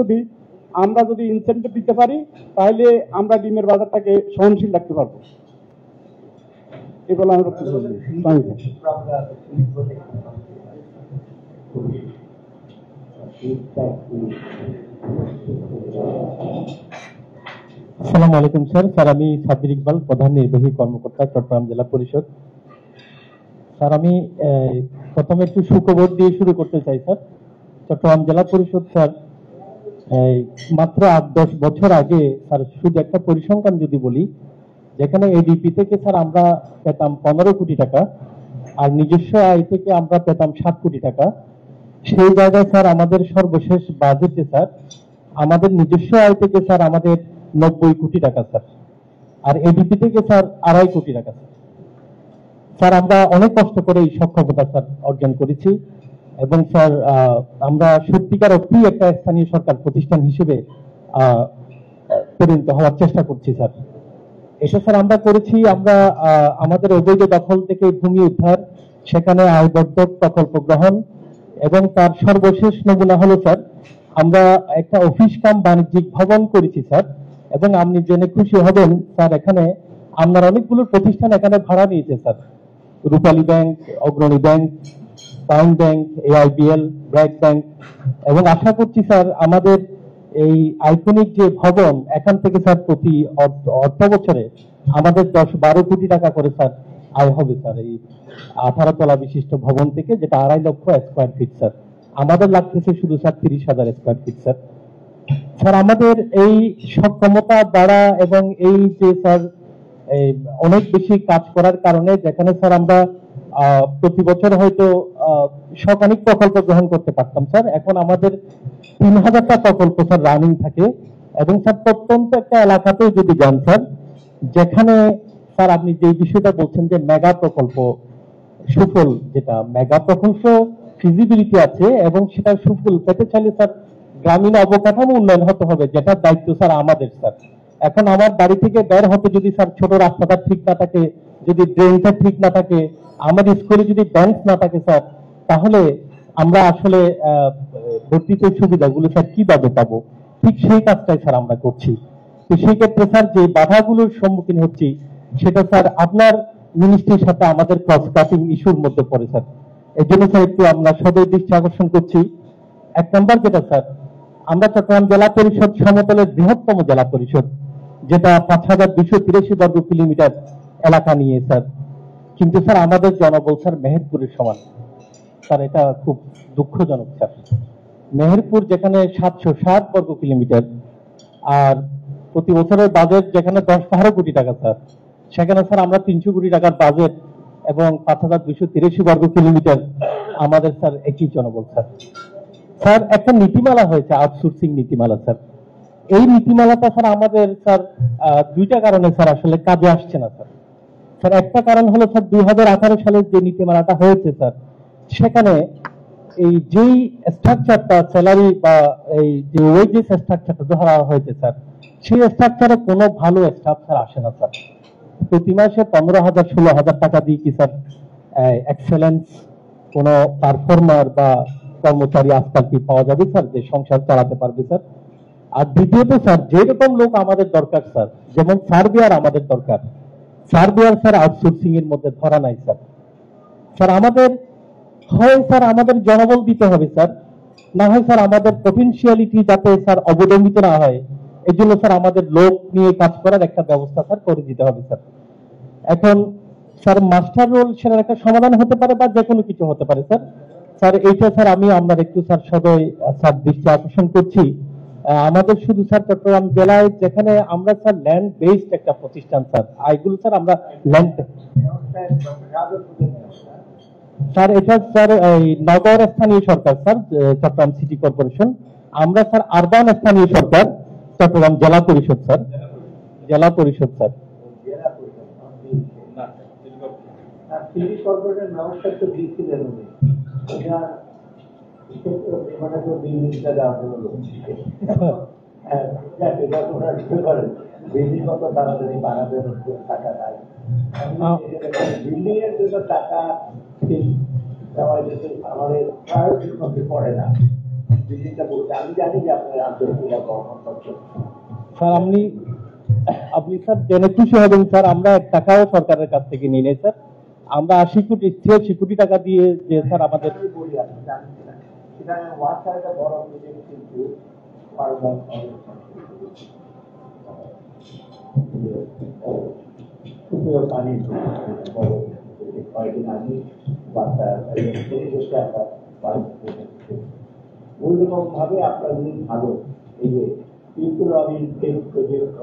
আমরা যদি ইনসেন্টিভ দিতে পারি, তাহলে আমরা ডিমের বাজারটাকে সহনশীল রাখতে পারবো। এগুলো আমরা আসসালামু আলাইকুম স্যার। স্যার আমি সাব্বির ইকবাল, প্রধান নির্বাহী কর্মকর্তা, চট্টগ্রাম জেলা পরিষদ। স্যার আমি প্রথমে একটু সুখবর দিয়ে শুরু করতে চাই স্যার। চট্টগ্রাম জেলা পরিষদ স্যার মাত্র 8-10 বছর আগে স্যার শুধু একটা পরিসংখ্যান যদি বলি, যেখানে এডিপি থেকে স্যার আমরা পেতাম 15 কোটি টাকা আর নিজস্ব আয় থেকে আমরা পেতাম 7 কোটি টাকা। সেই জায়গায় স্যার আমাদের সর্বশেষ বাজেটে স্যার আমাদের নিজস্ব আয় থেকে স্যার আমাদের 90 কোটি টাকা স্যার, আর এডিপি থেকে স্যার 2.5 কোটি টাকা স্যার। আমরা অনেক কষ্ট করে এই সক্ষমতা স্যার অর্জন করেছি এবং স্যার আমরা সত্যিকার অর্থেই একটা স্থানীয় সরকার প্রতিষ্ঠান হিসেবে পরিণত হওয়ার চেষ্টা করছি স্যার। এটা স্যার আমরা করেছি, আমরা আমাদের অবৈধ দখল থেকে ভূমি উদ্ধার, সেখানে আয়বর্ধক প্রকল্প গ্রহণ এবং তার সর্বশেষ নমুনা হলো স্যার আমরা একটা অফিস কাম বাণিজ্যিক ভবন করেছি স্যার। এবং আপনি জেনে খুশি হবেন স্যার, এখানে আপনার অনেকগুলো প্রতিষ্ঠান এখানে ভাড়া নিয়েছে স্যার, রূপালী ব্যাংক, অগ্রণী bank, town bank, AIBL, BRAC bank. এবং আশা করছি স্যার আমাদের এই আইকনিক যে ভবন, এখান থেকে স্যার প্রতি অর্থ বছরে আমাদের 10-12 কোটি টাকা করে স্যার আয় হবে স্যার এই 18 তলা বিশিষ্ট ভবন থেকে, যেটা 2.5 লক্ষ স্কোয়ার ফিট স্যার। আমাদের লাগতেছে শুধু sir 30,000 square feet sir. Sir আমাদের এই সক্ষমতা দ্বারা এবং এই যে স্যার অনেক বেশি কাজ করার কারণে, যেখানে স্যার আমরা প্রতি বছর হয়তো শতাধিক প্রকল্প গ্রহণ করতে পারতাম স্যার, এখন আমাদের 3000টা প্রকল্প স্যার রানিং থাকে। এবং স্যার প্রত্যন্ত একটা এলাকাতেও যদি যান স্যার, যেখানে স্যার আপনি যে বিষয়টা বলছেন যে মেগা প্রকল্প সুফল, যেটা মেগা প্রকল্প ফিজিবিলিটি আছে এবং সেটা সুফল পেতে চাইলে স্যার গ্রামীণ অবকাঠামো উন্নয়ন হতে হবে, যেটার দায়িত্ব স্যার আমাদের স্যার। এখন আমার বাড়ি থেকে বের হতে যদি স্যার ছোট রাস্তাটা ঠিক না থাকে, যদি ড্রেনটা ঠিক না থাকে, আমার স্কুলে যদি বেঞ্চ না থাকে স্যার, তাহলে আমরা আসলে ভর্তিতে সুবিধাগুলো স্যার কিভাবে পাবো? ঠিক সেই কাজটাই স্যার আমরা করছি। তো সেই ক্ষেত্রে স্যার যে বাধাগুলোর সম্মুখীন হচ্ছি, সেটা স্যার আপনার মিনিস্ট্রির সাথে আমাদের ক্রস কাটিং ইস্যুর মধ্যে পড়ে স্যার। এই জন্য স্যার একটু আমরা সদয় দৃষ্টি আকর্ষণ করছি। 1 নম্বর যেটা স্যার, আমরা চট্টগ্রাম জেলা পরিষদ সমতলের বৃহত্তম জেলা পরিষদ, যেটা 5283 বর্গ কিলোমিটার এলাকা নিয়ে স্যার, কিন্তু স্যার আমাদের জনবল স্যার মেহেরপুরের সমান স্যার। এটা খুব দুঃখজনক স্যার। মেহেরপুর যেখানে 760 বর্গ কিলোমিটার আর প্রতি বছরের বাজেট যেখানে 10-12 কোটি টাকা স্যার, সেখানে স্যার আমরা 300 কোটি টাকার বাজেট এবং 5283 বর্গ কিলোমিটার আমাদের স্যার একই জনবল স্যার। স্যার একটা নীতিমালা হয়েছে, আউটসোর্সিং নীতিমালা স্যার। এই নীতিমালাটা স্যার আমাদের স্যার 2টা কারণে স্যার আসলে কাজে আসছে না স্যার। স্যার একটা কারণ হলো স্যার 2018 সালের যে নীতিমালাটা হয়েছে স্যার, সেখানে এই যেই স্ট্রাকচারটা স্যালারি বা এই যে ওয়েজেস স্ট্রাকচারটা ধরা হয়েছে স্যার, সেই স্ট্রাকচারে কোনো ভালো স্টাফ স্যার আসে না স্যার। প্রতি মাসে 15,000-16,000 টাকা দিয়ে কি স্যার এক্সেলেন্স কোনো পারফর্মার বা কর্মচারী আজকাল কি পাওয়া যাবে স্যার যে সংসার চালাতে পারবে স্যার? আর দ্বিতীয়ত স্যার, যেরকম লোক আমাদের দরকার স্যার, যেমন সার্ভেয়ার আমাদের দরকার, সার্ভেয়ার স্যার আউটসোর্সিং এর মধ্যে ধরা নাই স্যার। স্যার আমাদের হয় স্যার আমাদের জনবল দিতে হবে স্যার, না হয় স্যার আমাদের পটেনশিয়ালিটি যাতে স্যার অবদমিত না হয়, এই জন্য স্যার আমাদের লোক নিয়ে কাজ করার একটা ব্যবস্থা স্যার করে দিতে হবে স্যার। এখন স্যার মাস্টার রোল সেটার একটা সমাধান হতে পারে বা যে কোনো কিছু হতে পারে স্যার। স্যার এইটা স্যার আমি আপনার একটু স্যার সদয় স্যার দৃষ্টি আকর্ষণ করছি। আমাদের শুধু স্যার চট্টগ্রাম জেলায় যেখানে আমরা স্যার ল্যান্ড বেসড একটা প্রতিষ্ঠান স্যার, এগুলো স্যার আমরা ল্যান্ড স্যার, এটা স্যার এই নগর স্থানীয় সরকার স্যার, চট্টগ্রাম সিটি কর্পোরেশন। আমরা স্যার আরবান স্থানীয় সরকার, চট্টগ্রাম জেলা পরিষদ স্যার, জেলা পরিষদ স্যার। সিটি কর্পোরেশন ব্যবস্থা তো দিচ্ছিলেন উনি, এটা মানে তো দিল্লিটা দেওয়া হলো। হ্যাঁ, যাকে ওরা করেন বিল্ডিং কত তাড়াতাড়ি বানাবেন টাকা নাই, বিল্ডিং এর জন্য টাকা দেওয়া যেতে আমাদের প্রায়োরিটির মধ্যে পড়ে না। বিল্ডিংটা বলতে আমি জানি যে আপনার আন্তর্জাতিক কর্মকর্তা স্যার আপনি স্যার জেনে খুশি হবেন স্যার, আমরা 1 টাকাও সরকারের কাছ থেকে নিই নাই স্যার। আমরা 80 কোটি টাকা দিয়ে যে স্যার আমাদের বলি আপনি জানেন কিনা, সেখানে ওয়াসারটা বড় প্রজেক্ট কিন্তু বারবার পানি কয়েকদিন আগে বার্তা ওইরকম ভাবে আপনার যদি ভালো এই যে people of intake project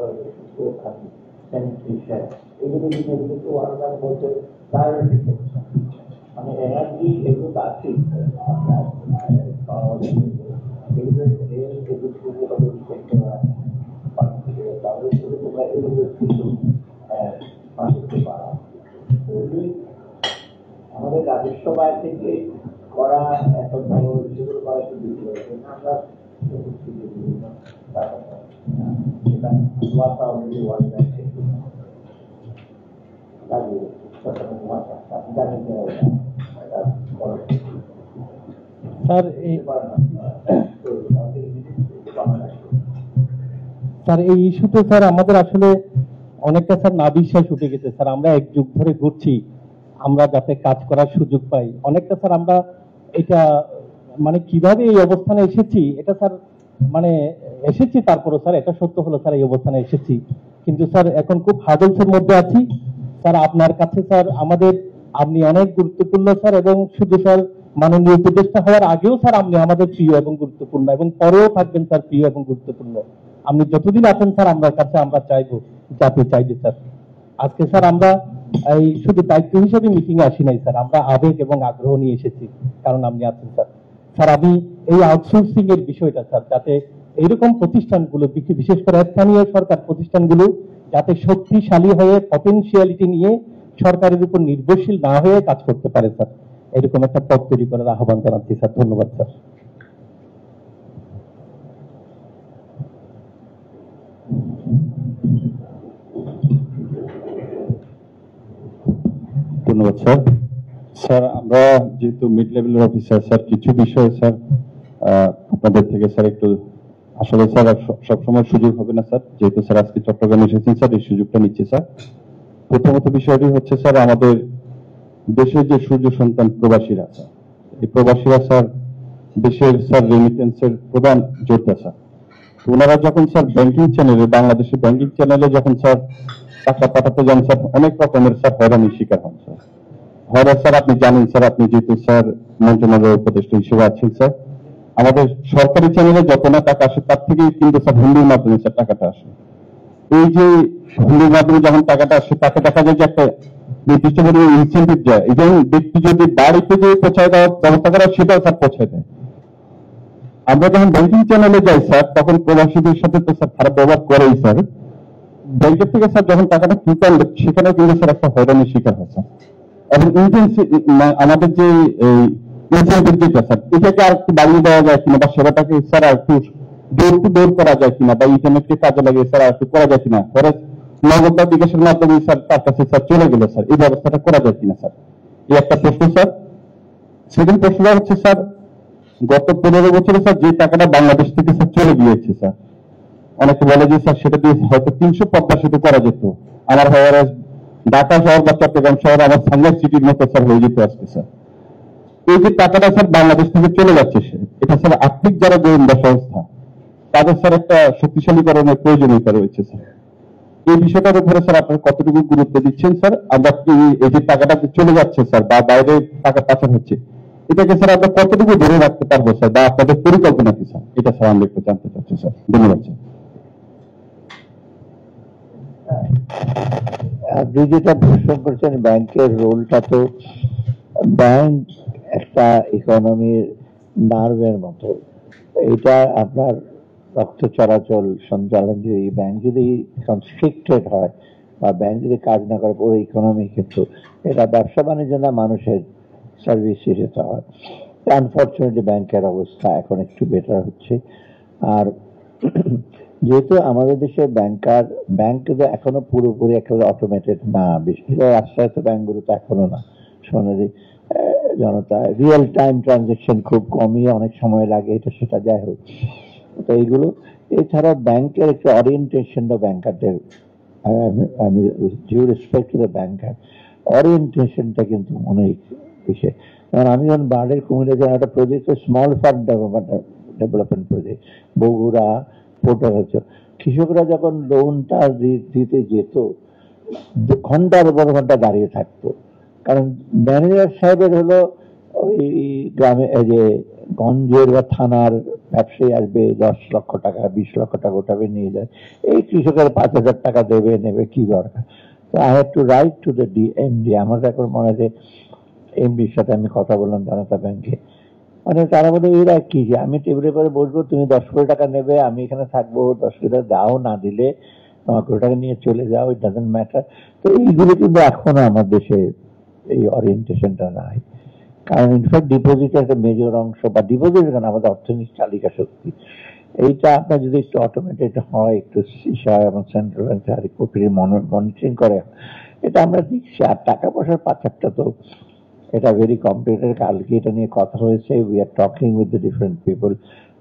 sanitation এগুলো কিন্তু ওয়ার্ল্ডের মধ্যে প্রায়োরিটি করছে, মানে এনার্জি এগুলো তো আছে আপনার এগুলো রেল এগুলো তাহলে তোমরা এগুলো কিন্তু করতে পারা। আমাদের রাজস্ব ব্যয় থেকে করা এত বড় সেগুলো করা একটু বেশি হয়েছে, আমরা সেটা অলরেডি ওয়ার্ল্ড ব্যাংক থেকে স্যার এই ইস্যুতে স্যার আমাদের আসলে অনেকটা স্যার না বিশ্বাস উঠে গেছে স্যার। আমরা 1 যুগ ধরে ঘুরছি, আমরা যাতে কাজ করার সুযোগ পাই অনেকটা স্যার। আমরা এটা মানে কিভাবে এই অবস্থানে এসেছি এটা স্যার মানে এসেছি, তারপরে স্যার এটা সত্য হলো স্যার এই অবস্থানে এসেছি, কিন্তু স্যার এখন খুব হার্ডলসের মধ্যে আছি স্যার। আপনার কাছে স্যার আপনি অনেক গুরুত্বপূর্ণ স্যার, এবং শুধু স্যার মাননীয় উপদেষ্টা হওয়ার আগেও স্যার আপনি আমাদের প্রিয় এবং গুরুত্বপূর্ণ, এবং পরেও থাকবেন স্যার প্রিয় এবং গুরুত্বপূর্ণ। আপনি যতদিন আছেন স্যার আমরা কাছে আমরা চাইবো যাতে চাইবে স্যার। আজকে স্যার আমরা এই শুধু দায়িত্ব হিসেবে মিটিং এ আসি নাই স্যার, আমরা আবেগ এবং আগ্রহ নিয়ে এসেছি, কারণ আপনি আছেন স্যার। স্যার আমি এই আউটসোর্সিং এর বিষয়টা স্যার, যাতে এইরকম প্রতিষ্ঠানগুলো বিশেষ করে স্থানীয় সরকার প্রতিষ্ঠানগুলো যাতে শক্তিশালী হয়ে পটেনশিয়ালিটি নিয়ে সরকারের উপর নির্ভরশীল না হয়ে কাজ করতে পারে স্যার, এরকম একটা পথ তৈরি করার আহ্বান জানাচ্ছি স্যার। ধন্যবাদ স্যার। ধন্যবাদ স্যার। স্যার আমরা যেহেতু মিড লেভেলের অফিসার স্যার, কিছু বিষয় স্যার আপনাদের থেকে স্যার একটু আসলে স্যার সবসময় সুযোগ হবে না স্যার, যেহেতু স্যার আজকে চট্টগ্রামে এসেছেন স্যার এই সুযোগটা নিচ্ছি স্যার। প্রথমত বিষয়টি হচ্ছে স্যার আমাদের দেশের যে সূর্য সন্তান প্রবাসীরা স্যার, এই প্রবাসীরা স্যার দেশের স্যার রেমিটেন্সের প্রধান যোদ্ধা স্যার। ওনারা যখন স্যার ব্যাংকিং চ্যানেলে বাংলাদেশের ব্যাংকিং চ্যানেলে যখন স্যার টাকা পাঠাতে যান স্যার অনেক রকমের স্যার হয়রানির শিকার হন স্যার। হয়রান স্যার আপনি জানেন স্যার, আপনি যেহেতু স্যার মন্ত্রণালয়ের উপদেষ্টা হিসেবে আছেন স্যার, আমাদের সরকারি চ্যানেলে যত না টাকা আসে তার থেকে কিন্তু স্যার হুন্ডির মাধ্যমে স্যার টাকাটা আসে। এই যে হুন্ডির মাধ্যমে যখন টাকাটা আসে তাকে দেখা যায় যে একটা নির্দিষ্ট পরিমাণে ইনসেন্টিভ যায়, এবং ব্যক্তি যদি বাড়িতে যে পৌঁছায় দেওয়ার ব্যবস্থা করা সেটাও স্যার পৌঁছায় দেয়। আমরা যখন ব্যাংকিং চ্যানেলে যাই স্যার তখন প্রবাসীদের সাথে তো স্যার খারাপ ব্যবহার করেই স্যার। ব্যাংকের থেকে স্যার যখন টাকাটা তুলতে আনবে সেখানেও কিন্তু স্যার একটা হয়রানির শিকার হয় স্যার। এবং আমাদের যে ইনসেন্টিভ যেটা স্যার এটাকে আর একটু বাড়িয়ে দেওয়া যায় কিনা, বা সেবাটাকে স্যার আর একটু ডোর টু ডোর করা যায় কিনা, বা ইন্টারনেটকে কাজে লাগিয়ে স্যার আর একটু করা যায় কিনা, পরে নগদ বা বিকাশের মাধ্যমে স্যার তার কাছে স্যার চলে গেল স্যার, এই ব্যবস্থাটা করা যায় কিনা স্যার, এই একটা প্রশ্ন স্যার। সেকেন্ড প্রশ্নটা হচ্ছে স্যার গত 15 বছরে স্যার যে টাকাটা বাংলাদেশ থেকে স্যার চলে গিয়েছে স্যার, অনেকে বলে যে স্যার সেটা দিয়ে হয়তো 300 পদ্মা সেতু করা যেত, আমার হওয়ার ঢাকা শহর বা চট্টগ্রাম শহর আমার সাংঘাই সিটির মতো স্যার হয়ে যেত আজকে স্যার। এই যে টাকাটা স্যার বাংলাদেশ থেকে চলে যাচ্ছে এটা স্যার আর্থিক যারা গোয়েন্দা সংস্থা তাদের স্যার একটা শক্তিশালীকরণের প্রয়োজনীয়তা রয়েছে স্যার। এই বিষয়টার উপরে স্যার আপনারা কতটুকু গুরুত্ব দিচ্ছেন স্যার? আমরা কি এই যে টাকাটা চলে যাচ্ছে স্যার বা বাইরে টাকা পাচার হচ্ছে এটাকে স্যার আমরা কতটুকু ধরে রাখতে পারবো স্যার, বা আপনাদের পরিকল্পনা কি স্যার, এটা স্যার আমরা একটু জানতে চাচ্ছি স্যার। ধন্যবাদ স্যার। আপনি যেটা প্রশ্ন করছেন ব্যাংকের রোলটা, তো ব্যাংক একটা ইকোনমির নার্ভের মতো। এটা আপনার রক্ত চলাচল সঞ্চালন যদি ব্যাংক যদি কনস্ট্রিক্টেড হয় বা ব্যাংক যদি কাজ না করে পুরো ইকোনমি কিন্তু এটা ব্যবসা বাণিজ্য না মানুষের সার্ভিস যেতে হয়। আনফর্চুনেটলি ব্যাংকের অবস্থা এখন একটু বেটার হচ্ছে। আর যেহেতু আমাদের দেশে ব্যাংক কিন্তু এখনো পুরোপুরি একেবারে অটোমেটেড না, বেশিরভাগ রাষ্ট্রায়ত্ত ব্যাংকগুলো তো এখনো না সোনালি জনতা, রিয়েল টাইম ট্রানজেকশন খুব কমই, অনেক সময় লাগে, এটা সেটা যাই হোক। তো এইগুলো এছাড়া ব্যাংকের একটা অরিয়েন্টেশনটা ব্যাংকারদের, আমি due respect to the banker, অরিয়েন্টেশনটা কিন্তু অনেক বিষয়। কারণ আমি যখন বার্ডের কুমিল্লা যাওয়ার একটা project, small farm development project Bogura portal, কৃষকরা যখন লোনটা দিতে যেত ঘন্টার পর ঘন্টা দাঁড়িয়ে থাকতো, কারণ ম্যানেজার সাহেবের হলো ওই গ্রামে যে গঞ্জের বা থানার ব্যবসায়ী আসবে, 10 লক্ষ টাকা 20 লক্ষ টাকা ওঠাবে নিয়ে যায়, এই কৃষকের 5,000 টাকা দেবে নেবে কি দরকার। তো I have to right to the MD. আমার এখন মনে হয় যে এমডির সাথে আমি কথা বললাম জনতা ব্যাংকে, মানে তারা বলে এরা কি, যে আমি টেবিলের পরে বসবো, তুমি 10 কোটি টাকা নেবে, আমি এখানে থাকবো, 10 কোটি টাকা দাও, না দিলে 9 কোটি টাকা নিয়ে চলে যাও, ইট ডাজন্ট ম্যাটার। তো এইগুলো কিন্তু এখনো আমার দেশে এই অরিয়েন্টেশনটা নাই। কারণ ইনফ্যাক্ট ডিপোজিটের একটা মেজর অংশ, বা ডিপোজিট কেন, আমাদের অর্থনীতি চালিকা শক্তি, এইটা আপনার যদি একটু অটোমেটেড হয়, একটু সিসা এবং সেন্ট্রাল ব্যাংক মনিটরিং করে, এটা আমরা দেখছি। আর টাকা পয়সার পাচারটা তো এটা ভেরি কমপ্লিকেটেড। কালকে এটা নিয়ে কথা হয়েছে, we are talking with the different people.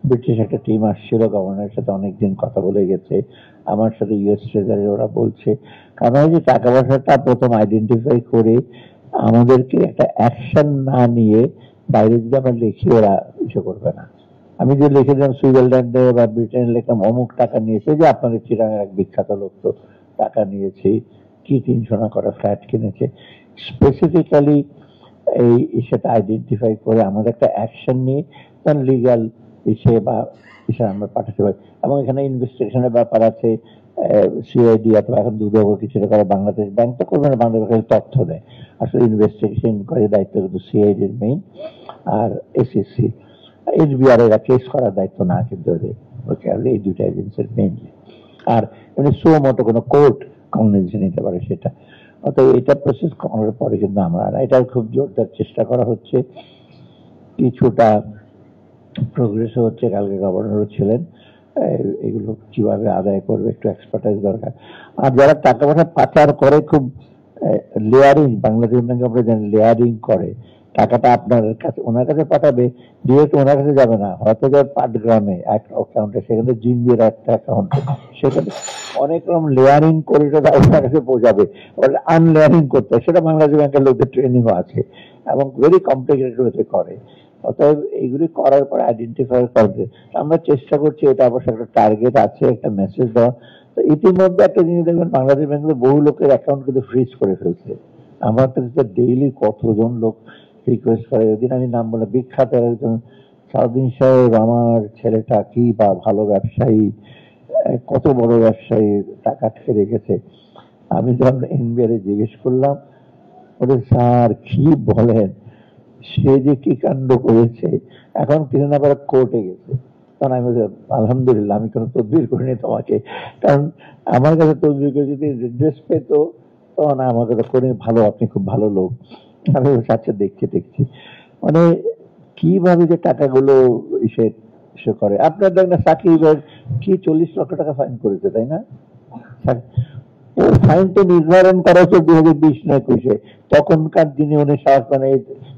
British একটা টিম আসছিল, গভর্নরের সাথে অনেকদিন কথা বলে গেছে, আমার সাথে ইউএস ট্রেজারি ওরা বলছে। কারণ ওই যে টাকা পয়সাটা প্রথম আইডেন্টিফাই করে আমাদেরকে একটা অ্যাকশন না নিয়ে বাইরে যদি আমরা লিখি, ওরা কিছু করবে না। আমি যে লিখে দিলাম সুইজারল্যান্ডে বা ব্রিটেনে লিখলাম অমুক টাকা নিয়েছে, যে আপনাদের চিরাঙের এক বিখ্যাত লোক তো টাকা নিয়েছে, কি 300 করে ফ্ল্যাট কিনেছে, স্পেসিফিক্যালি এই সেটা আইডেন্টিফাই করে আমাদের একটা অ্যাকশন নিয়ে তখন লিগাল ইসে বা ইসে আমরা পাঠাতে পারি। এবং এখানে ইনভেস্টিগেশনের ব্যাপার আছে, সিআইডি অথবা এখন দুদক কিছুটা করে, বাংলাদেশ ব্যাংক তো করবে না, বাংলাদেশ তথ্য দেয়। আসলে ইনভেস্টিগেশন করে দায়িত্ব কিন্তু সিআইডির মেইন, আর এসএসসি এসবিআর এরা কেস করার দায়িত্ব না, কিন্তু এই দুইটা এজেন্সির মেইনলি। আর মানে সো মতো কোনো কোর্ট কগনিজেন্স নিতে পারে সেটা। অতএব এটা প্রসেস করার পরে কিন্তু আমরা এটার খুব জোরদার চেষ্টা করা হচ্ছে, কিছুটা প্রোগ্রেস হচ্ছে। কালকে গভর্নরও ছিলেন, এগুলো কিভাবে আদায় করবে একটু এক্সপার্টাইজ দরকার। আর যারা টাকা পয়সা পাচার করে, খুব লেয়ারিং, বাংলাদেশ ব্যাংকে আমরা জানি লেয়ারিং করে, টাকাটা আপনার কাছে ওনার কাছে পাঠাবে, ডিরেক্ট ওনার কাছে যাবে না, হয়তো যাবে পাটগ্রামে এক অ্যাকাউন্টে, সেখানে জিঞ্জির একটা অ্যাকাউন্টে, সেখানে অনেক রকম লেয়ারিং করে ওনার কাছে পৌঁছাবে, আনলেয়ারিং করতে হয়। সেটা বাংলাদেশ ব্যাংকের লোকদের ট্রেনিংও আছে এবং ভেরি কমপ্লিকেটেড ওয়েতে করে। অতএব এইগুলি করার পর আইডেন্টিফাই করবে। আমরা চেষ্টা করছি, এটা অবশ্য একটা টার্গেট আছে, একটা মেসেজ দেওয়া। তো ইতিমধ্যে একটা জিনিস দেখবেন, বাংলাদেশ ব্যাংকের বহু লোকের অ্যাকাউন্ট কিন্তু ফ্রিজ করে ফেলছে। আমার কাছে ডেইলি কতজন লোক রিকোয়েস্ট করে, ওদিন আমি নাম বলে, বিখ্যাত একজন সাউদ্দিন সাহেব, আমার ছেলেটা কি বা ভালো ব্যবসায়ী, কত বড় ব্যবসায়ী, টাকা আটকে রেখেছে। আমি যখন এনবিআর জিজ্ঞেস করলাম, ওদের স্যার কি বলেন, সে যে কি কাণ্ড করেছে, এখন কিছু না পারে কোর্টে গেছে। তখন আমি আলহামদুলিল্লাহ, আমি কোনো তদবির করিনি তোমাকে, কারণ আমার কাছে তদবির করে যদি রিড্রেস পেত, তখন আমাকে তো করে ভালো, আপনি খুব ভালো লোক, আমি সাথে দেখছি মানে কিভাবে যে টাকাগুলো সে করে। আপনার দেখ না, সাকিবের কি 40 লক্ষ টাকা ফাইন করেছে, তাই না? ওর ফাইনটা নির্ধারণ করা হচ্ছে 2020 না 21-এ। তখনকার দিনে উনি সাহস, মানে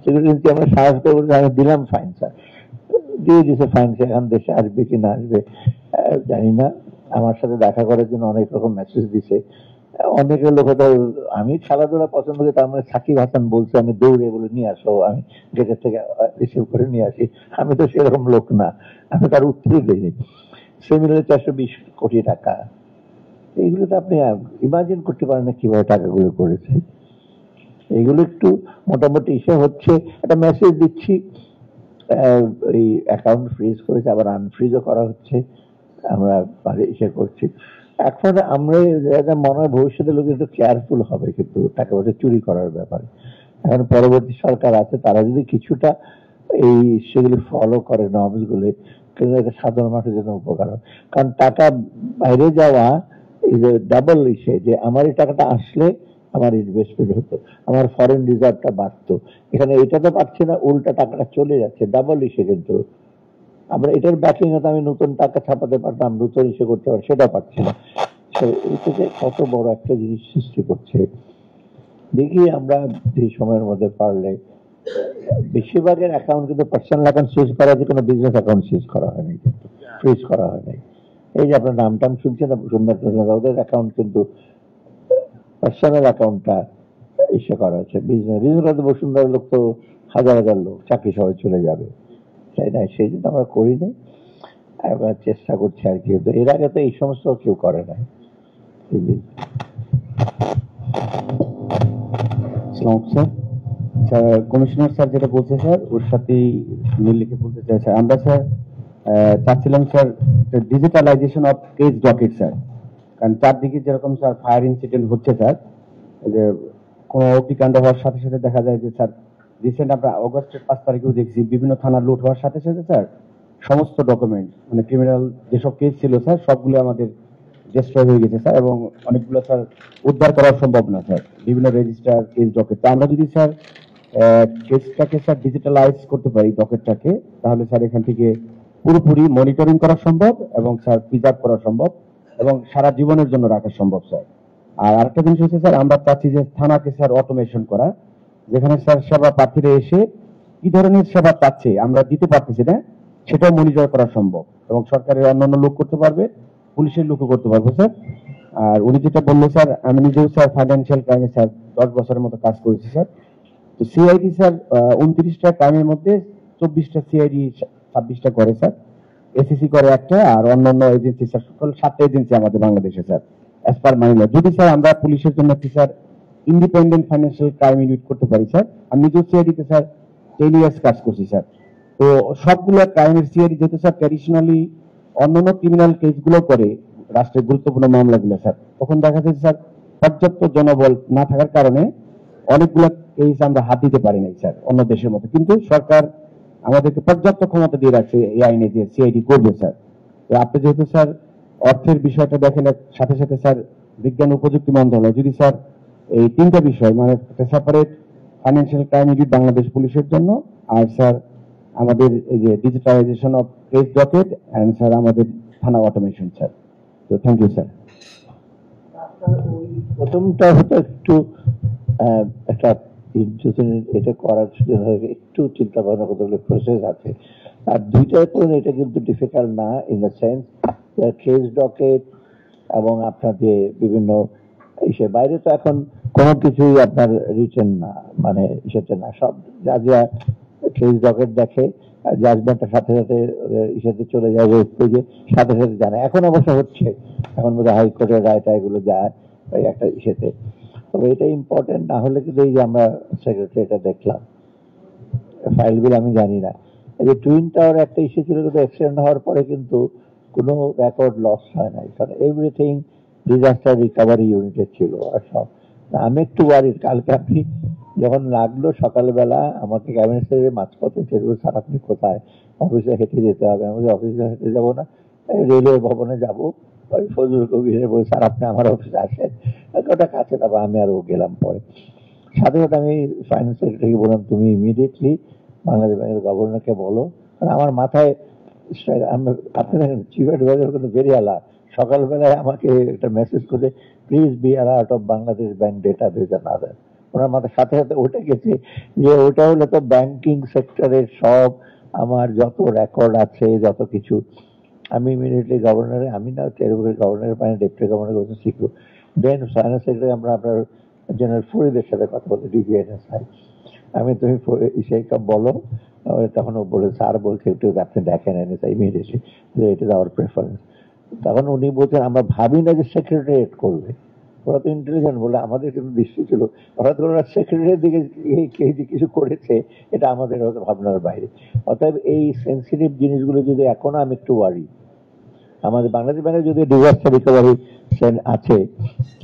সেক্রেটারি আমরা সাহস করে বলছি, আমি দিলাম ফাইন, স্যার দিয়ে দিছে ফাইন। সে এখন দেশে আসবে কি না আসবে জানি না। আমার সাথে দেখা করার জন্য অনেক রকম মেসেজ দিছে অনেকের লোক। আমি খেলাধুলা পছন্দ করি, তার মানে সাকিব হাসান বলছে আমি দৌড়ে বলে নিয়ে আসো, আমি গেটের থেকে রিসিভ করে নিয়ে আসি। আমি তো সেরকম লোক না, আমি তার উত্তরই দিইনি। সে মিলে 420 কোটি টাকা, এইগুলো তো আপনি ইমাজিন করতে পারেন না কিভাবে টাকাগুলো করেছে। এইগুলো একটু মোটামুটি ইসে হচ্ছে, একটা মেসেজ দিচ্ছি, এই অ্যাকাউন্ট ফ্রিজ করেছে, আবার আনফ্রিজও করা হচ্ছে, আমরা ইসে করছি। এখন আমরা মনে হয় ভবিষ্যতে লোক একটু কেয়ারফুল হবে কিন্তু টাকা পয়সা চুরি করার ব্যাপারে। এখন পরবর্তী সরকার আছে, তারা যদি কিছুটা এই সেগুলি ফলো করে নর্মস গুলি, কিন্তু এটা সাধারণ মানুষের জন্য উপকার হয়। কারণ টাকা বাইরে যাওয়া এই যে ডাবল ইসে, যে আমার এই টাকাটা আসলে আমার ইনভেস্টমেন্ট হতো, আমার ফরেন রিজার্ভটা বাড়তো, এখানে এটা তো পাচ্ছে না, উল্টা টাকাটা চলে যাচ্ছে, ডাবল ইসে। কিন্তু আমরা এটার ব্যাকিং হতো আমি নতুন টাকা ছাপাতে পারতাম, নতুন ইসে করতে পারতাম, সেটা পারছি না। এটা যে কত বড় একটা জিনিস সৃষ্টি করছে। দেখি আমরা এই সময়ের মধ্যে পারলে, বেশিরভাগের অ্যাকাউন্ট কিন্তু পার্সোনাল অ্যাকাউন্ট সিজ করা হয়েছে, কোনো বিজনেস অ্যাকাউন্ট সিজ করা হয় নাই, কিন্তু ফ্রিজ করা হয় নাই। এই যে আপনার নাম টাম শুনছেন না, সুন্দর ওদের অ্যাকাউন্ট কিন্তু পার্সোনাল অ্যাকাউন্টটা ইসে করা হয়েছে। বিজনেস বসুন্ধরা লোক তো হাজার হাজার লোক চাকরি সবাই চলে যাবে, তাই না? সেই জন্য আমরা করি নাই, এবার চেষ্টা করছি আর কি। তো এর আগে তো এই সমস্ত কেউ করে নাই। স্যার কমিশনার স্যার যেটা বলছে স্যার ওর সাথেই মিল লিখে বলতে চাই স্যার, আমরা স্যার চাচ্ছিলাম sir digitalization of case docket sir. কারণ চারদিকে যেরকম স্যার ফায়ার ইনসিডেন্ট হচ্ছে স্যার, যে কোনো অগ্নিকাণ্ড হওয়ার সাথে সাথে দেখা যায় যে স্যার রিসেন্ট আমরা অগস্টের 5 তারিখেও দেখছি বিভিন্ন থানা লুট হওয়ার সাথে সাথে স্যার সমস্ত ডকুমেন্ট মানে ক্রিমিনাল যেসব কেস ছিল স্যার সবগুলো আমাদের ডিস্ট্রয় হয়ে গেছে স্যার, এবং অনেকগুলো স্যার উদ্ধার করা সম্ভব না স্যার, বিভিন্ন রেজিস্টার কেস ডকেট। আমরা যদি স্যার কেসটাকে স্যার ডিজিটালাইজ করতে পারি ডকেটটাকে, তাহলে স্যার এখান থেকে পুরোপুরি মনিটরিং করা সম্ভব এবং স্যার প্রিজার্ভ করা সম্ভব এবং সারা জীবনের জন্য রাখা সম্ভব স্যার। আর আরেকটা জিনিস হচ্ছে স্যার আমরা চাচ্ছি যে থানাকে স্যার অটোমেশন করা, যেখানে স্যার সেবা প্রার্থীরা এসে কি ধরনের সেবা পাচ্ছে আমরা দিতে পারতেছি না সেটাও মনিটর করা সম্ভব, এবং সরকারের অন্যান্য লোক করতে পারবে, পুলিশের লোকও করতে পারবো স্যার। আর উনি যেটা বললো স্যার, আমি নিজেও স্যার ফাইন্যান্সিয়াল ক্রাইমে স্যার 10 বছরের মতো কাজ করেছি স্যার। তো সিআইডি স্যার 29টা ক্রাইমের মধ্যে 24টা সিআইডি 26টা করে স্যার, এসিসি করে একটা, আর অন্যান্য এজেন্সি স্যার টোটাল 7টা এজেন্সি আমাদের বাংলাদেশে স্যার অ্যাজ পার মাইনার। যদি স্যার আমরা পুলিশের জন্য একটি sir independent financial crime unit করতে পারি স্যার, আমি নিজেও সিআইডিতে স্যার 10 ইয়ার্স কাজ করছি স্যার। তো সবগুলো ক্রাইমের সিআইডি যেহেতু স্যার ট্র্যাডিশনালি অন্যান্য ক্রিমিনাল কেসগুলো করে রাষ্ট্রের গুরুত্বপূর্ণ মামলাগুলো স্যার, তখন দেখা যায় স্যার পর্যাপ্ত জনবল না থাকার কারণে অনেকগুলো কেস আমরা হাত দিতে পারি নাই স্যার অন্য দেশের মতো, কিন্তু সরকার আমাদেরকে পর্যাপ্ত ক্ষমতা দিয়ে রাখছে এই আইনে যে সিআইডি করবে স্যার। তো আপনি যেহেতু স্যার অর্থের বিষয়টা দেখেন, সাথে সাথে স্যার বিজ্ঞান ও প্রযুক্তি মন্ত্রণালয় যদি স্যার এই 3টা বিষয় মানে separate financial crime unit Bangladesh পুলিশের জন্য, আর স্যার আমাদের এই যে digitalization of case docket and sir আমাদের থানা অটোমেশন স্যার। তো থ্যাংক ইউ স্যার। প্রথমটা হতো একটু একটা এটা করার একটু চিন্তা ভাবনা করতে গেলে প্রসেস আছে, আর দুইটাই করুন এটা কিন্তু ডিফিকাল্ট না, in the sense case docket এবং আপনার যে বিভিন্ন ইসে বাইরে তো এখন কোনো কিছুই আপনার রিটেন না, মানে ইসেতে না, সব যা যা কেস ডকেট দেখে জাজমেন্টের সাথে সাথে ইসেতে চলে যায়, ওয়েব পেজে সাথে সাথে জানে। এখন অবশ্য হচ্ছে, এখন বোধহয় হাইকোর্টের রায়টা এগুলো যায় ওই একটা ইসেতে। তবে এটা ইম্পর্টেন্ট না হলে কিন্তু এই যে আমরা সেক্রেটারি এটা দেখলাম ফাইল বিল, আমি জানি না এই যে টুইন টাওয়ার একটা ইস্যু ছিল, কিন্তু অ্যাক্সিডেন্ট হওয়ার পরে কিন্তু কোনো রেকর্ড লস হয় নাই, কারণ এভরিথিং ডিজাস্টার রিকভারি ইউনিটে ছিল। আর সব আমি একটু ওয়ারিড, কালকে আপনি যখন লাগলো সকালবেলা আমাকে ক্যাবিনেট সেক্রেটারি মাঝপথে সেগুলো, স্যার আপনি কোথায়? অফিসে হেঁটে যেতে হবে। আমি অফিসে হেঁটে যাবো না, রেলওয়ে ভবনে যাবো, ওই ফজলুল কবিরের বলে স্যার আপনি আমার অফিসে আসেন, ওটা কাছে যাবো। আমি আরও গেলাম পরে, সাথে সাথে আমি ফাইন্যান্স সেক্রেটারিকে বললাম তুমি ইমিডিয়েটলি বাংলাদেশ ব্যাংকের গভর্নরকে বলো, কারণ আমার মাথায় আপনি দেখেন চিফ অ্যাডভাইজার কিন্তু বেরিয়ালা সকালবেলায় আমাকে একটা মেসেজ করে please be out of Bangladesh bank database and other. ওনার মাথার সাথে সাথে ওটা গেছে যে ওটা হলো তো ব্যাংকিং সেক্টরের সব আমার যত রেকর্ড আছে যত কিছু। আমি ইমিডিয়েটলি গভর্নরে, আমি না গভর্নরের পাশে ডেপুটি গভর্নর কাছে শিখবো, দেন ফাইন্যান্স সেক্রেটারি আমরা আপনার জেনারেল ফরিদের সাথে কথা বলতে ডিবিএনএসআই, আমি তুমি সেই সব বলো। তখন ও বলে স্যার বলছে একটু আপনি দেখেন এনএসআই ইমিডিয়েটলি যে ইট ইজ আওয়ার প্রেফারেন্স। তখন উনি বলছেন আমরা ভাবি না যে সেক্রেটারিয়েট করবে, ওরা তো ইন্টেলিজেন্ট বলে আমাদের কিন্তু দৃষ্টি ছিল, হঠাৎ করে ওরা সেক্রেটারির দিকে কিছু করেছে, এটা আমাদের হয়তো ভাবনার বাইরে। অতএব এই সেন্সিটিভ জিনিসগুলো যদি এখনো আমি একটু ওয়ারি, আমাদের বাংলাদেশ ব্যাংকে যদি ডিজাস্টার রিকভারি আছে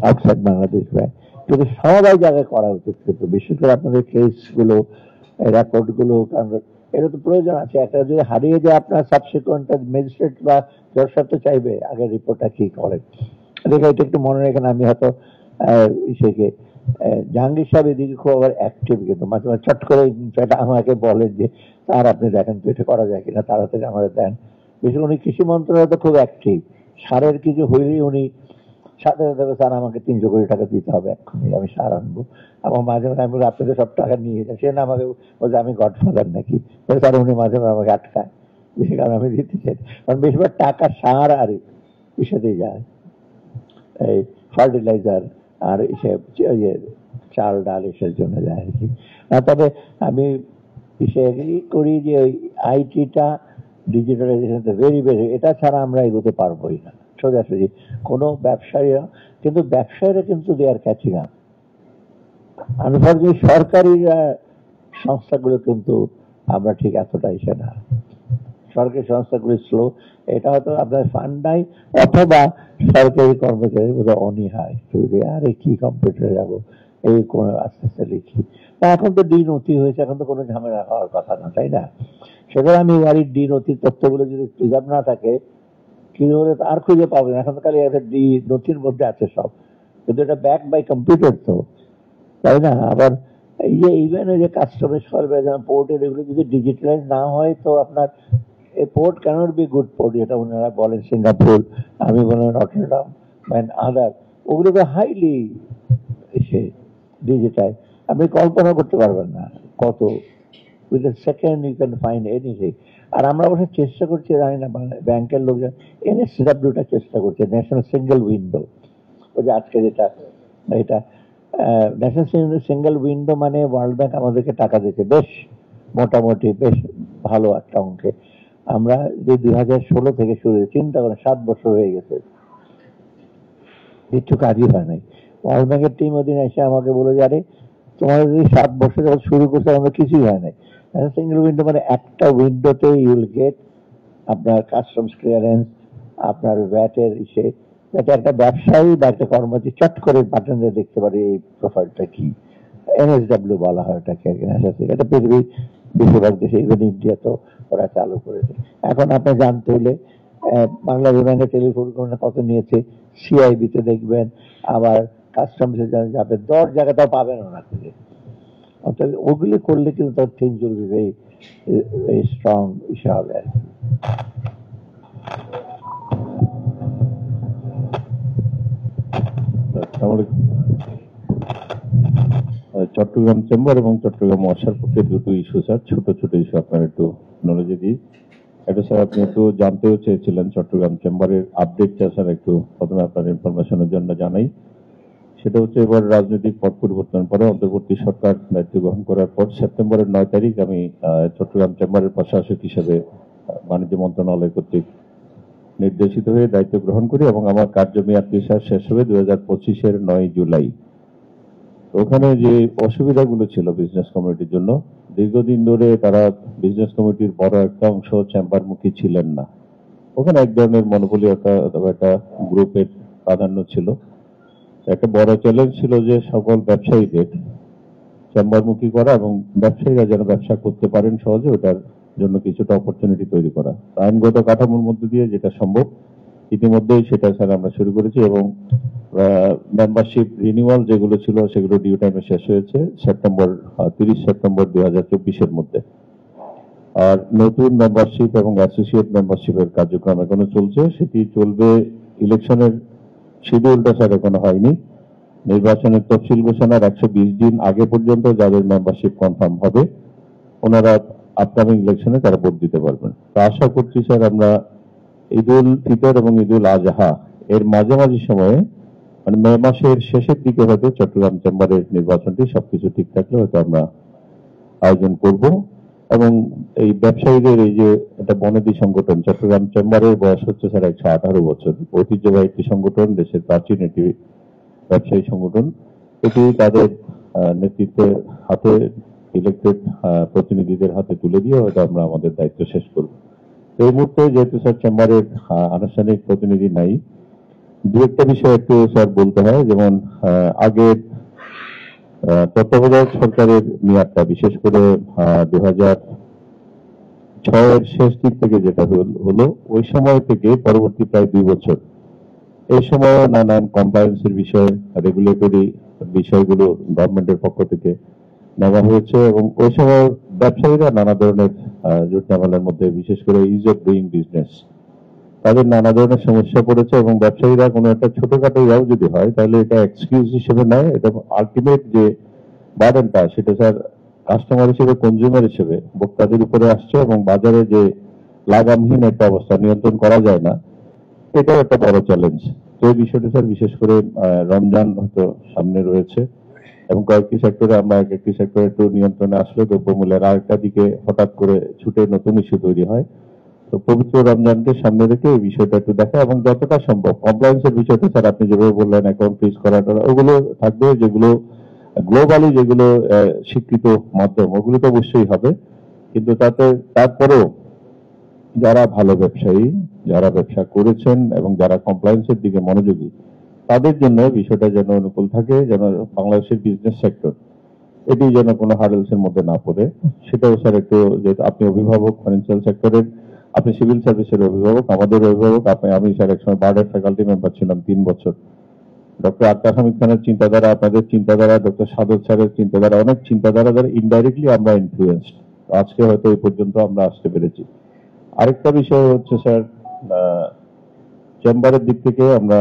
আউটসাইড বাংলাদেশ ব্যাংক, যদি সবাই জায়গায় করা উচিত, কিন্তু বিশেষ করে আপনাদের কেসগুলো রেকর্ডগুলো, কারণ এটা তো প্রয়োজন আছে। একটা যদি হারিয়ে যায় আপনার সাবসিকুয়েন্ট ম্যাজিস্ট্রেট বা জজ সাহেব তো চাইবে আগের রিপোর্টটা কি করেন, দেখে এটা একটু মনে রাখেন। আমি হয়তো ইসেকে জাহাঙ্গীর সাহেব এদিকে খুব আবার অ্যাক্টিভ, কিন্তু মাঝে মাঝে চট করে এটা আমাকে বলেন যে স্যার আপনি দেখেন তো এটা করা যায় কিনা, তাড়াতাড়ি আমাদের দেন। বিশেষ করে উনি কৃষি মন্ত্রণালয় তো খুব অ্যাক্টিভ, সারের কিছু হইলেই উনি সাথে সাথে স্যার আমাকে 300 কোটি টাকা দিতে হবে এক্ষুনি, আমি সার আনবো। এবং মাঝে মাঝে আমি বলি আপনি তো সব টাকা নিয়ে যান, সে না আমাকে বলছে আমি গডফাদার নাকি, স্যার উনি মাঝে মাঝে আমাকে আটকায়, সে কারণে আমি দিতে চাই। কারণ বেশিরভাগ টাকা সার আর ইসেতেই যায়, এই ফার্টিলাইজার আর চাল ডাল এসের জন্য যায় আর কি। তবে আমি এগ্রি করি যে ওই আইটিটা ডিজিটালাইজেশন ভেরি ভেরি, এটা ছাড়া আমরা এগোতে পারবোই না সোজাসুজি। কোনো ব্যবসায়ীরা কিন্তু দে আর ক্যাচিং আপ। আনফর্চুনেটলি সরকারি সংস্থাগুলো কিন্তু আমরা ঠিক এতটা এসে না, সরকারি সংস্থাগুলি স্লো। এটা হয়তো আপনার ফান্ড নাই, অথবা সরকারি কর্মচারী বোধহয় অনীহায়, আরে কি কম্পিউটারে যাবো, এই কোন আস্তে আস্তে লিখি। এখন তো নথি হয়েছে, এখন তো কোনো ঝামেলা হওয়ার কথা না, তাই না? সেখানে আমি বাড়ির নথির তথ্যগুলো যদি প্রিজার্ভ না থাকে কি হলে আর খুঁজে পাবেন। এখন তো খালি একটা নথির মধ্যে আছে সব, কিন্তু এটা ব্যাক বাই কম্পিউটার তো, তাই না? আবার এই যে ইভেন এই যে কাস্টমার সার্ভে পোর্টের এগুলো যদি ডিজিটালাইজ না হয় তো আপনার এই port cannot be good port, যেটা ওনারা বলেন সিঙ্গাপুর, আমি বলেন রটারডাম অ্যান্ড আদার, ওগুলো তো হাইলি এসে ডিজিটাইজ, আপনি কল্পনা করতে পারবেন না কত with a second you can find anything. আর আমরা অবশ্য চেষ্টা করছি, জানি না ব্যাংকের লোকজন NSW-টা চেষ্টা করছে, ন্যাশনাল সিঙ্গেল উইন্ডো। ওই যে আজকে যেটা এটা ন্যাশনাল সিঙ্গেল উইন্ডো মানে ওয়ার্ল্ড ব্যাংক আমাদেরকে টাকা দিচ্ছে বেশ মোটামুটি বেশ ভালো একটা অঙ্কে। আমরা যে 2016 থেকে শুরু, চিন্তা করেন 7 বছর হয়ে গেছে, কিছু কাজই হয় নাই। ওয়ার্ল্ড ব্যাংকের টিম ওদিন এসে আমাকে বলে যে আরে তোমাদের যদি 7 বছর যখন শুরু করছে আমরা কিছুই হয় নাই। সিঙ্গেল উইন্ডো মানে একটা উইন্ডোতে ইউল গেট আপনার কাস্টমস ক্লিয়ারেন্স, আপনার ভ্যাটের ইসে, যাতে একটা ব্যবসায়ী বা একটা কর্মচারী চট করে বাটন দিয়ে দেখতে পারে এই প্রোফাইলটা কি। NSW বলা হয় ওটাকে। এটা পৃথিবীর বেশিরভাগ দেশে, ইভেন ইন্ডিয়া তো ওরা চালু করেছে। এখন আপনি জানতে হলে বাংলা বিমানের টেলিফোন কত নিয়েছে, CIB-তে দেখবেন, আবার কাস্টমসে যাবে, 10 জায়গাটাও পাবেন ওরা থেকে। অর্থাৎ ওগুলি করলে কিন্তু তার things will be very strong ইসে হবে আর কি। চট্টগ্রাম চেম্বার এবং চট্টগ্রাম ওয়াসার পক্ষে দুটো ইস্যু স্যার, ছোট ছোট ইস্যু আপনার একটু নলেজে দিই। এটা স্যার আপনি একটু জানতেও চেয়েছিলেন চট্টগ্রাম চেম্বারের আপডেটটা স্যার, একটু প্রথমে আপনার ইনফরমেশনের জন্য জানাই। সেটা হচ্ছে এবার রাজনৈতিক পট পরিবর্তনের পরে অন্তর্বর্তী সরকার দায়িত্ব গ্রহণ করার পর সেপ্টেম্বরের 9 তারিখ আমি চট্টগ্রাম চেম্বারের প্রশাসক হিসেবে বাণিজ্য মন্ত্রণালয় কর্তৃক নির্দেশিত হয়ে দায়িত্ব গ্রহণ করি এবং আমার কার্যমেয়াদ শেষ হবে 2025-এর 9 জুলাই। ওখানে যে অসুবিধাগুলো ছিল বিজনেস কমিউনিটির জন্য, দীর্ঘদিন ধরে তারা বিজনেস কমিউনিটির বড় একটা অংশ চেম্বারমুখী ছিলেন না। ওখানে এক ধরনের মনোপলি একটা গ্রুপের প্রাধান্য ছিল। একটা বড় চ্যালেঞ্জ ছিল যে সকল ব্যবসায়ীদের চেম্বারমুখী করা এবং ব্যবসায়ীরা যেন ব্যবসা করতে পারেন সহজে, ওটার জন্য কিছুটা অপরচুনিটি তৈরি করা। আইনগত কাঠামোর মধ্যে দিয়ে যেটা সম্ভব ইতিমধ্যেই সেটা স্যার আমরা শুরু করেছি এবং মেম্বারশিপ রিনিউয়াল যেগুলো ছিল সেগুলো ডিউ টাইমে শেষ হয়েছে 30 সেপ্টেম্বর 2024-এর মধ্যে। আর নতুন মেম্বারশিপ এবং অ্যাসোসিয়েট মেম্বারশিপের কার্যক্রম এখনো চলছে, সেটি চলবে। ইলেকশনের শিডিউলটা স্যার এখনো হয়নি। নির্বাচনের তফসিল ঘোষণার 120 দিন আগে পর্যন্ত যাদের মেম্বারশিপ কনফার্ম হবে ওনারা আপকামিং ইলেকশনে তারা ভোট দিতে পারবেন। তো আশা করছি স্যার আমরা ঈদুল ফিতর এবং ঈদুল আজহা এর মাঝামাঝি সময়ে, মানে মে মাসের শেষের দিকে হয়তো চট্টগ্রাম চেম্বারের নির্বাচনটি সবকিছু ঠিক থাকলে হয়তো আমরা আয়োজন করব। এবং এই ব্যবসায়ীদের এই যে একটা বনেদি সংগঠন, চট্টগ্রাম চেম্বারের বয়স হচ্ছে স্যার 118 বছর, ঐতিহ্যবাহী একটি সংগঠন, দেশের প্রাচীন একটি ব্যবসায়ী সংগঠন। এটি তাদের নেতৃত্বের হাতে, ইলেক্টেড প্রতিনিধিদের হাতে তুলে দিয়ে হয়তো আমরা আমাদের দায়িত্ব শেষ করব। এই মুহূর্তে যেহেতু স্যার চেম্বারের আনুষ্ঠানিক প্রতিনিধি নাই, দু একটা বিষয় একটু স্যার বলতে হয়। যেমন আগের তত্ত্বাবধায়ক সরকারের মেয়াদটা, বিশেষ করে 2006-এর শেষ দিক থেকে যেটা হলো, ওই সময় থেকে পরবর্তী প্রায় 2 বছর, এই সময় নানান কমপ্লায়েন্সের বিষয়, রেগুলেটরি বিষয়গুলো গভর্নমেন্টের পক্ষ থেকে নেওয়া হয়েছে, এবং ওই সময় ব্যবসায়ীরা নানা ধরনের জুট ঝামেলার মধ্যে, বিশেষ করে ইজ অফ ডুইং বিজনেস, তাদের নানা ধরনের সমস্যা পড়েছে, এবং ব্যবসায়ীরা কোনো একটা ছোটখাটো ইয়াও যদি হয় তাহলে এটা এক্সকিউজ হিসেবে নয়, এটা আলটিমেট যে বার্ডেনটা সেটা স্যার কাস্টমার হিসেবে, কনজিউমার হিসেবে ভোক্তাদের উপরে আসছে, এবং বাজারে যে লাগামহীন একটা অবস্থা, নিয়ন্ত্রণ করা যায় না, এটাও একটা বড় চ্যালেঞ্জ। তো এই বিষয়টা স্যার বিশেষ করে রমজান হয়তো সামনে রয়েছে, এবং কয়েকটি সেক্টরে আমরা একটি সেক্টরে একটু নিয়ন্ত্রণে আসলে দ্রব্যমূল্যের আরেকটা দিকে হঠাৎ করে ছুটে নতুন ইস্যু তৈরি হয়। তো পবিত্র রমজানকে সামনে রেখে এই বিষয়টা একটু দেখা, এবং যতটা সম্ভব কমপ্লায়েন্সের বিষয়টা স্যার আপনি যেভাবে বললেন অ্যাকাউন্ট ফ্রিজ করাটা, ওগুলো থাকবে, যেগুলো গ্লোবালি যেগুলো স্বীকৃত মাধ্যম, ওগুলো তো অবশ্যই হবে, কিন্তু তারপরেও যারা ভালো ব্যবসায়ী, যারা ব্যবসা করেছেন এবং যারা কমপ্লায়েন্সের দিকে মনোযোগী, তাদের জন্য বিষয়টা যেন অনুকূল থাকে, যেন বাংলাদেশের বিজনেস সেক্টর এটি যেন কোনো হার্ডেলসের মধ্যে না পড়ে, সেটাও স্যার একটু, যেহেতু আপনি অভিভাবক ফাইন্যান্সিয়াল সেক্টরের, আপনি সিভিল সার্ভিসের অভিভাবক, আমাদের অভিভাবক, আমি স্যার একসময় বার্ডের ফ্যাকাল্টি মেম্বার ছিলাম 3 বছর। ডক্টর আক্তার হামিদ খানের চিন্তাধারা, আপনাদের চিন্তাধারা, ডক্টর সাদত স্যারের চিন্তাধারা, অনেক চিন্তাধারা দ্বারা ইনডাইরেক্টলি আমরা ইনফ্লুয়েন্সড, আজকে হয়তো এই পর্যন্ত আমরা আসতে পেরেছি। আরেকটা বিষয় হচ্ছে স্যার, চেম্বারের দিক থেকে আমরা,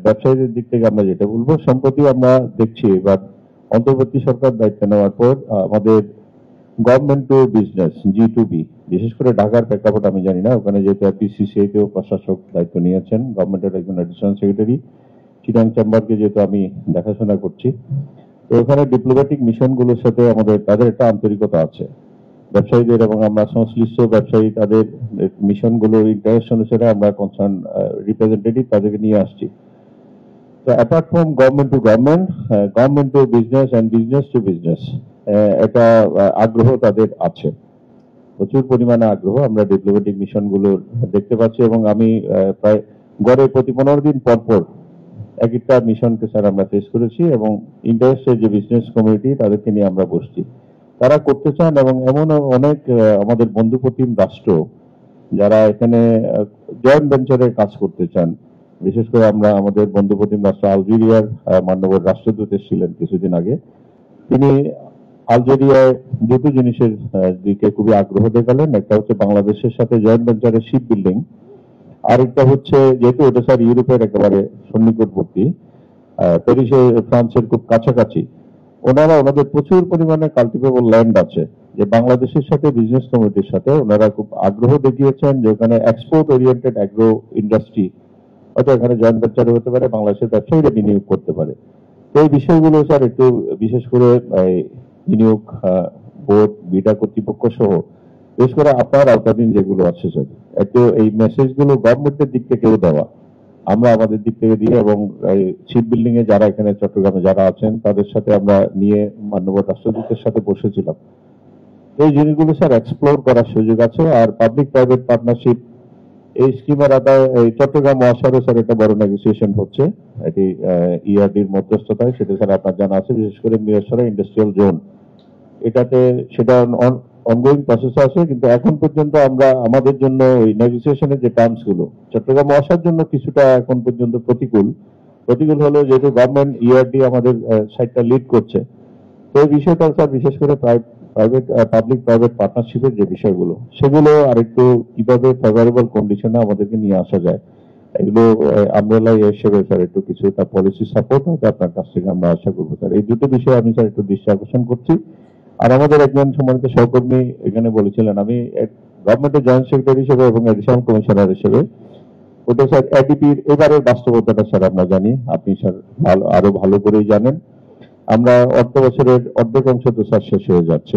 ব্যবসায়ীদের দিক থেকে আমরা যেটা বলবো, সম্প্রতি আমরা দেখছি এবার অন্তর্বর্তী সরকার দায়িত্ব নেওয়ার পর আমাদের গভর্নমেন্ট টু বিজনেস G2B, বিশেষ করে ঢাকার প্রেক্ষাপট আমি জানি না, ওখানে যেহেতু PCCI তেও প্রশাসক দায়িত্ব নিয়েছেন, গভর্নমেন্টের একজন অ্যাডিশনাল সেক্রেটারি, চিটাং চেম্বারকে যেহেতু আমি দেখাশোনা করছি, তো ওখানে ডিপ্লোম্যাটিক মিশনগুলোর সাথে আমাদের, তাদের একটা আন্তরিকতা আছে ব্যবসায়ীদের, এবং আমরা সংশ্লিষ্ট ব্যবসায়ী তাদের মিশনগুলো ইন্টারেস্ট অনুসারে আমরা কনসার্ন রিপ্রেজেন্টেটিভ তাদেরকে নিয়ে আসছি। তো apart from government to government, government to business and business to business, একটা আগ্রহ তাদের আছে, প্রচুর পরিমাণে আগ্রহ আমরা ডিপ্লোম্যাটিক মিশনগুলো দেখতে পাচ্ছি, এবং আমি প্রায় গড়ে প্রতি 15 দিন পর পর এক একটা মিশনকে স্যার আমরা ফেস করেছি, এবং ইন্টারেস্টেড যে বিজনেস কমিউনিটি তাদেরকে নিয়ে আমরা বসছি, তারা করতে চান, এবং এমন অনেক আমাদের বন্ধুপ্রতিম রাষ্ট্র যারা এখানে জয়েন্ট ভেঞ্চারে কাজ করতে চান। বিশেষ করে আমরা আমাদের বন্ধুপ্রতিম রাষ্ট্র আলজেরিয়ার মাননীয় রাষ্ট্রদূত ছিলেন কিছুদিন আগে, তিনি আলজেরিয়ায় দুটো জিনিসের দিকে খুবই আগ্রহ দেখালেন, একটা হচ্ছে বাংলাদেশের সাথে জয়েন্ট ভেঞ্চারের শিপ বিল্ডিং, আরেকটা হচ্ছে, যেহেতু এটা স্যার ইউরোপের একেবারে সন্নিকটবর্তী, প্যারিসে ফ্রান্সের খুব কাছাকাছি, ওনাদের প্রচুর পরিমাণে কাল্টিভেবল ল্যান্ড আছে, যে বাংলাদেশের সাথে বিজনেস কমিটির সাথে ওনারা খুব আগ্রহ দেখিয়েছেন যে ওখানে এক্সপোর্ট ওরিয়েন্টেড অ্যাগ্রো ইন্ডাস্ট্রি হয়তো এখানে জয়েন্ট ভেঞ্চারে হতে পারে, বাংলাদেশের ব্যবসায়ীরা বিনিয়োগ করতে পারে। তো এই বিষয়গুলো স্যার একটু বিশেষ করে বিনিয়োগ বোর্ড, বিডা কর্তৃপক্ষ সহ বিশেষ করে আপনার আওতাধীন যেগুলো আছে স্যার, একটু এই মেসেজগুলো গভর্নমেন্টের দিক থেকেও দেওয়া, আমরা আমাদের দিক থেকে দিয়ে, এবং শিপ বিল্ডিং এ যারা এখানে চট্টগ্রামে যারা আছেন তাদের সাথে আমরা নিয়ে মাননীয় রাষ্ট্রদূতের সাথে বসেছিলাম। এই জিনিসগুলো স্যার এক্সপ্লোর করার সুযোগ আছে। আর পাবলিক প্রাইভেট পার্টনারশিপ এই স্কিমের আওতায় এই চট্টগ্রাম মহাশহরে স্যার একটা বড় নেগোসিয়েশন হচ্ছে, এটি ERDর মধ্যস্থতায়, সেটা স্যার আপনার জানা আছে, বিশেষ করে মিরসরাই ইন্ডাস্ট্রিয়াল জোন, এটাতে সেটা অনগোয়িং প্রসেস আছে, কিন্তু এখন পর্যন্ত আমরা আমাদের জন্য ওই নেগোসিয়েশনের যে টার্মস গুলো চট্টগ্রাম মহাশয়ের জন্য কিছুটা এখন পর্যন্ত প্রতিকূল হলো, যেহেতু গভর্নমেন্ট ERD আমাদের সাইডটা লিড করছে। তো এই বিষয়টা স্যার বিশেষ করে পাবলিক প্রাইভেট পার্টনারশিপের যে বিষয়গুলো, সেগুলো আরেকটু কিভাবে ফেভারেবল কন্ডিশনে আমাদেরকে নিয়ে আসা যায়, এগুলো আমরেলা হিসেবে স্যার একটু কিছু তার পলিসি সাপোর্ট হয়তো আপনার কাছ থেকে আমরা আশা করবো স্যার। এই দুটো বিষয়ে আমি স্যার একটু দৃষ্টি আকর্ষণ করছি। আর আমাদের একজন সম্মানিত সহকর্মী এখানে বলেছিলেন, আমি গভর্নমেন্টের জয়েন্ট সেক্রেটারি হিসেবে এবং এডিশনাল কমিশনার হিসেবে, ওটা স্যার ADP-র এবারের বাস্তবতাটা স্যার আমরা জানি, আপনি স্যার আরো ভালো করেই জানেন। আমরা অর্থ বছরের অর্ধেক অংশ তো স্যার শেষ হয়ে যাচ্ছে,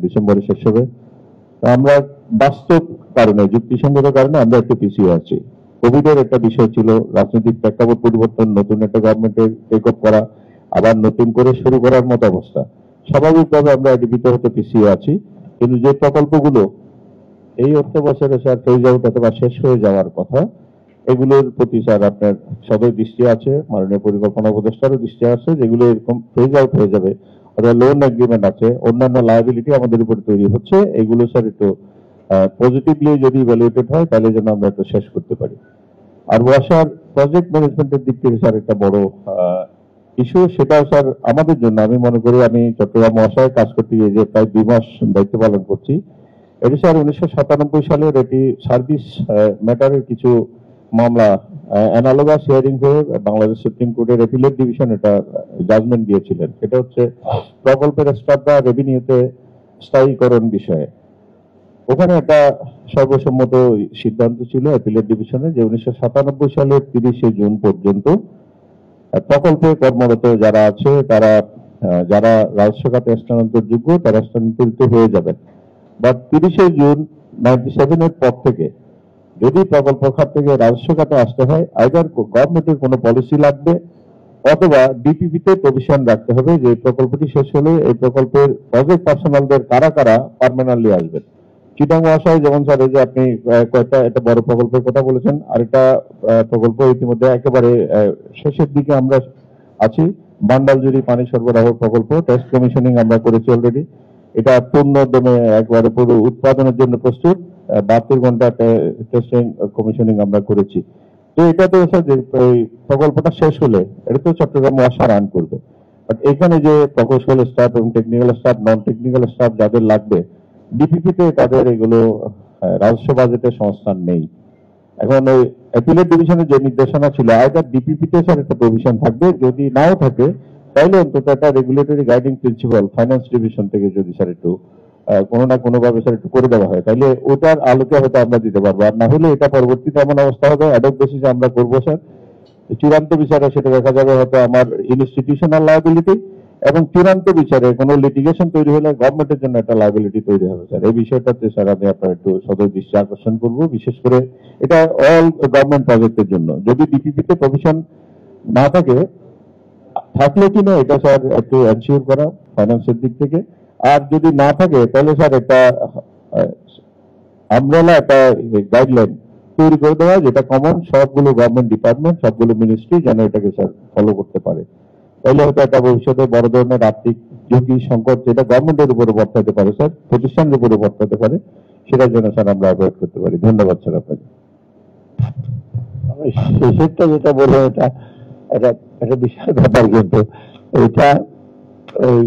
ডিসেম্বরে শেষ হবে। তো আমরা বাস্তব কারণে, যুক্তিসঙ্গত কারণে আমরা একটু পিছিয়ে আছি। কোভিডের একটা বিষয় ছিল, রাজনৈতিক প্রেক্ষাপট পরিবর্তন, নতুন একটা গভর্নমেন্টের টেক অফ করা, আবার নতুন করে শুরু করার মতো অবস্থা, স্বাভাবিকভাবে আমরা ADP-তে হতে পিছিয়ে আছি। কিন্তু যে প্রকল্পগুলো এই অর্থ বছরে স্যার ফেজ আউট অথবা শেষ হয়ে যাওয়ার কথা, এগুলোর প্রতি স্যার আপনার সদয় দৃষ্টি আছে, মাননীয় পরিকল্পনা উপদেষ্টারও দৃষ্টি আছে, যেগুলো এরকম ফেজ আউট হয়ে যাবে অথবা লোন এগ্রিমেন্ট আছে, অন্যান্য লায়াবিলিটি আমাদের উপর তৈরি হচ্ছে, এগুলো স্যার একটু পজিটিভলি যদি ইভ্যালুয়েটেড হয় তাহলে যেন আমরা একটু শেষ করতে পারি। আর ওয়াসার প্রজেক্ট ম্যানেজমেন্টের দিক থেকে স্যার একটা বড় ইস্যু, সেটাও স্যার আমাদের জন্য, আমি মনে করি আমি চট্টগ্রাম মহাশয় কাজ করতে গিয়ে যে প্রায় 2 মাস দায়িত্ব পালন করছি, এটি স্যার 1997 সালের এটি সার্ভিস ম্যাটারের কিছু মামলা অ্যানালোগাস হিয়ারিং হয়ে বাংলাদেশ সুপ্রিম কোর্টের অ্যাপিলেট ডিভিশন এটা জাজমেন্ট দিয়েছিলেন। এটা হচ্ছে প্রকল্পের স্টাফরা রেভিনিউতে স্থায়ীকরণ বিষয়ে। ওখানে একটা সর্বসম্মত সিদ্ধান্ত ছিল অ্যাপিলেট ডিভিশনে যে 1997 সালের 30শে জুন পর্যন্ত প্রকল্পে কর্মরত যারা আছে তারা যারা রাজস্ব খাতে স্থানান্তরযোগ্য তারা স্থানান্তরিত হয়ে যাবেন। বা 30শে জুন 97 এর পর থেকে যদি প্রকল্প খাত থেকে রাজস্ব খাতে আসতে হয়, আইদার গভর্নমেন্টের কোনো পলিসি লাগবে অথবা ডিপিপিতে প্রভিশন রাখতে হবে যে এই প্রকল্পটি শেষ হলে এই প্রকল্পের প্রজেক্ট পার্সোনালদের কারা কারা পার্মানেন্টলি আসবেন। চিটাং মহাশয় যেমন স্যার এই যে আপনি কয়েকটা একটা বড় প্রকল্পের কথা বলেছেন, আরেকটা প্রকল্প ইতিমধ্যে একেবারে শেষের দিকে আমরা আছি, বান্ডালজুড়ি পানি সরবরাহ প্রকল্প টেস্ট কমিশনিং আমরা করেছি অলরেডি। এটা পূর্ণদমে একবারে পুরো উৎপাদনের জন্য প্রস্তুত, 72 ঘন্টা টেস্টিং কমিশনিং আমরা করেছি। তো এটা তো স্যার যে প্রকল্পটা শেষ হলে এটা তো চট্টগ্রাম মহাশয় রান করবে, বাট এখানে যে প্রকৌশল স্টাফ এবং technical staff non technical staff যাদের লাগবে ডিপিপিতে তাদের এগুলো রাজস্ব বাজেটে সংস্থান নেই। এখন ওই অ্যাপিলেট ডিভিশনের যে নির্দেশনা ছিল আইদার ডিপিপিতে স্যার একটা প্রভিশন থাকবে, যদি নাও থাকে তাইলে অন্তত একটা regulatory guiding principal finance division থেকে যদি স্যার একটু কোনো না কোনো ভাবে স্যার একটু করে দেওয়া হয় তাহলে ওটার আলোকে হয়তো আমরা দিতে পারবো। আর না হলে এটা পরবর্তীতে এমন অবস্থা হবে অ্যাডক বেসিসে আমরা করবো স্যার, চূড়ান্ত বিচারে সেটা দেখা যাবে হয়তো আমার ইনস্টিটিউশনাল লায়াবিলিটি, এবং চূড়ান্ত বিচারে কোনো লিটিগেশন তৈরি হলে গভর্নমেন্টের জন্য একটা লায়াবিলিটি তৈরি হবে স্যার। এই বিষয়টাতে স্যার আমি আপনার একটু সদয় দৃষ্টি আকর্ষণ করবো, বিশেষ করে এটা অল গভর্নমেন্ট প্রজেক্টের জন্য। যদি ডিপিপিতে প্রভিশন না থাকে, থাকলে কিনা এটা স্যার একটু এনশিওর করা ফাইন্যান্সের দিক থেকে, আর যদি না থাকে তাহলে স্যার একটা আমব্রেলা একটা গাইডলাইন তৈরি করে দেওয়া যেটা কমন সবগুলো গভর্নমেন্ট ডিপার্টমেন্ট সবগুলো মিনিস্ট্রি যেন এটাকে স্যার ফলো করতে পারে। তাহলে হয়তো একটা ভবিষ্যতে বড় ধরনের আর্থিক ঝুঁকি সংকট যেটা গভর্নমেন্টের উপরে বর্তাতে পারে স্যার, প্রতিষ্ঠানের উপরে বর্তাতে পারে, সেটার জন্য স্যার আমরা অ্যাভয়েড করতে পারি। ধন্যবাদ স্যার আপনাকে। শেষেরটা যেটা বলবো এটা এটা একটা বিশাল ব্যাপার, কিন্তু এটা ওই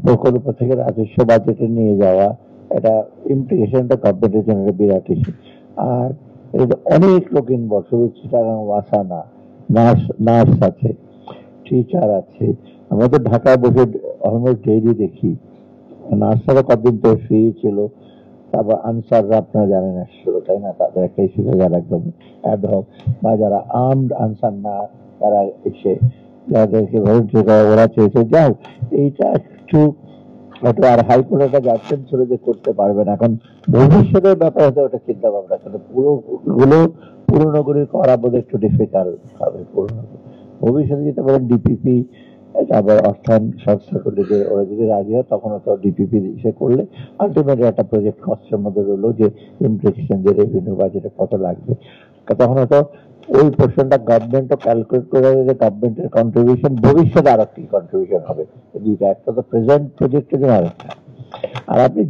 প্রকল্প থেকে রাজস্ব বাজেটে নিয়ে যাওয়া এটা ইমপ্লিকেশনটা গভর্নমেন্টের জন্য একটা বিরাট ইস্যু। আর এটা অনেক লোক ইনভলভ, শুধু চিটাগাং ওয়াসা না, নার্স আছে, টিচার আছে। আমরা তো ঢাকায় বসে অলমোস্ট ডেইলি দেখি নার্সারা কতদিন তো ফ্রি ছিল, তারপর আনসাররা আপনারা জানেন আসছিল তাই না, তাদের একটা ইস্যু যারা একদম অ্যাডহক বা যারা আর্মড আনসার না তারা এসে যাদেরকে ভলেন্টিয়ার করা ওরা চেয়েছে। যাও এইটা একটু আর হাইকোর্ট একটা জাজমেন্ট ছিল যে করতে পারবে না। এখন ভবিষ্যতের ব্যাপারে হয়তো ওটা চিন্তা ভাবনা করে পুরোনো করে করা বোধহয় একটু ডিফিকাল্ট হবে। পুরোনো ভবিষ্যতে যেতে পারেন ডিপিপি, তারপর অর্থায়ন সংস্থা করলে যে ওরা যদি রাজি হয় তখন তো ডিপিপি সে করলে আলটিমেটলি একটা প্রজেক্ট কস্টের মধ্যে রইলো যে ইমপ্লিকেশন যে রেভিনিউ বাজেটে কত লাগবে, তখন হয়তো ওই পোর্শনটা গভর্নমেন্টও ক্যালকুলেট করে যে গভর্নমেন্টের কন্ট্রিবিউশন ভবিষ্যতে আর কি কন্ট্রিবিউশন হবে। দুইটা, একটা তো প্রেজেন্ট প্রজেক্টের জন্য আরেকটা। আর আপনি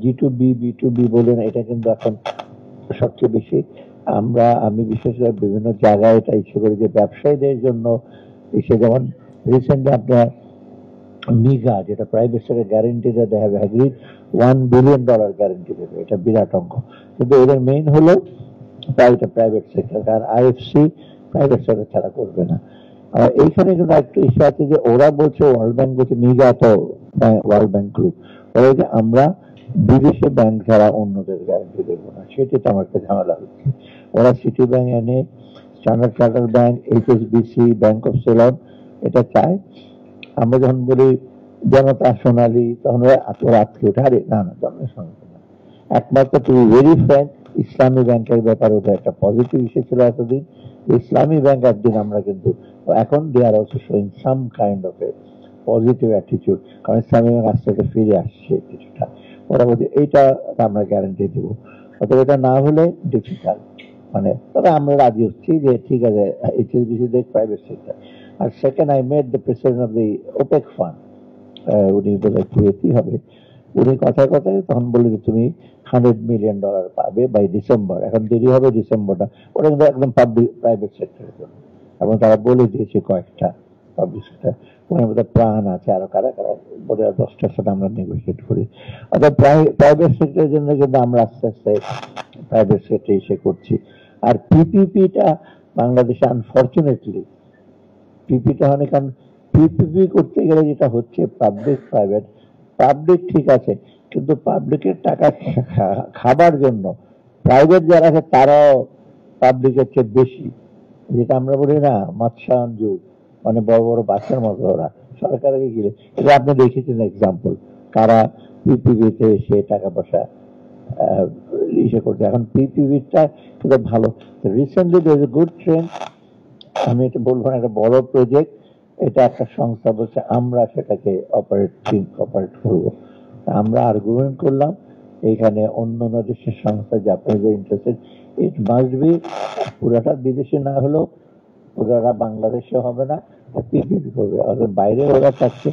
G2B B2B বলেন, এটা কিন্তু এখন সবচেয়ে বেশি আমি বিশেষ করে বিভিন্ন জায়গায় এটা ইচ্ছে করি যে ব্যবসায়ীদের জন্য এসে, যেমন রিসেন্টলি আপনার মিগা যেটা private sector guarantee they have agreed $1 billion guarantee দেবে, এটা বিরাট অঙ্ক। কিন্তু এদের মেইন হলো প্রাইভেট সেক্টর, কারণ আইএফসি প্রাইভেট সেক্টর ছাড়া করবে না। আর এইখানে কিন্তু একটু ইস্যু আছে যে ওরা বলছে, ওয়ার্ল্ড ব্যাংক বলছে, মিগা তো ওয়ার্ল্ড ব্যাংক গ্রুপ, ওরা যে আমরা বিদেশে ব্যাংক ছাড়া অন্যদের গ্যারেন্টি দেবো না, সেটি তো আমার একটা ঝামেলা হচ্ছে। ওরা সিটি ব্যাংক এনে, Standard Chartered bank, HSBC, bank of Ceylon এটা চায়। আমরা যখন বলি জনতা সোনালী তখন ওরা আটকে ওঠে, আরে না না জনতা সোনালী না। একমাত্র টু বি ভেরি ফ্র্যাঙ্ক, ইসলামী ব্যাংকের ব্যাপারে ওটা একটা পজিটিভ ইস্যু ছিল এতদিন। ইসলামী ব্যাংক একদিন আমরা কিন্তু এখন they are also showing some kind of a positive attitude, কারণ ইসলামী ব্যাংক আস্তে আস্তে ফিরে আসছে কিছুটা। ওরা বলছে এইটা আমরা গ্যারান্টি দেবো, অথবা এটা না হলে ডিফিকাল্ট। মানে তবে আমরা রাজি হচ্ছি যে ঠিক আছে এইচএসবিসি দেখ প্রাইভেট সেক্টর। আর second, I made the president of the OPEC fund, উনি বোধহয় কুয়েতি হবে, উনি কথায় কথায় তখন বললেন যে তুমি $100 মিলিয়ন পাবে বাই ডিসেম্বর। এখন দেরি হবে ডিসেম্বরটা, ওটা কিন্তু একদম পাবলিক প্রাইভেট সেক্টরের জন্য। এবং তারা বলে দিয়েছে কয়েকটা পাবলিক সেক্টর, ওখানে বোধহয় প্রাণ আছে, আরো কারা কারা বোধহয় 10টার সাথে আমরা নেগোসিয়েট করি। অর্থাৎ প্রাইভেট সেক্টরের জন্য কিন্তু আমরা আস্তে আস্তে প্রাইভেট সেক্টরে এসে করছি। আর পিপিপিটা বাংলাদেশে আনফর্চুনেটলি পিপিটা হয় না, কারণ পিপিপি করতে গেলে যেটা হচ্ছে পাবলিক প্রাইভেট, পাবলিক ঠিক আছে, কিন্তু পাবলিকের টাকা খাবার জন্য প্রাইভেট যারা আছে তারাও পাবলিকের চেয়ে বেশি, যেটা আমরা বলি না মৎস্যায়ন যুগ, মানে বড় বড় বাচ্চার মতো ওরা সরকারকে গিয়ে, এটা আপনি দেখেছেন এক্সাম্পল কারা পিপিপিতে সে টাকা পয়সা ইসে করছে। এখন পিপিপিটা কিন্তু ভালো, রিসেন্টলি গুড ট্রেন্ড, আমি এটা বলবো না একটা বড় প্রজেক্ট, এটা একটা সংস্থা বলছে আমরা সেটাকে অপারেট করবো। আমরা আর্গুমেন্ট করলাম এখানে অন্য অন্য দেশের সংস্থা Japanese interested, it must be পুরাটা বিদেশি না হলেও পুরাটা বাংলাদেশে হবে না, পিপিপি করবে। অর্থাৎ বাইরে ওরা চাচ্ছে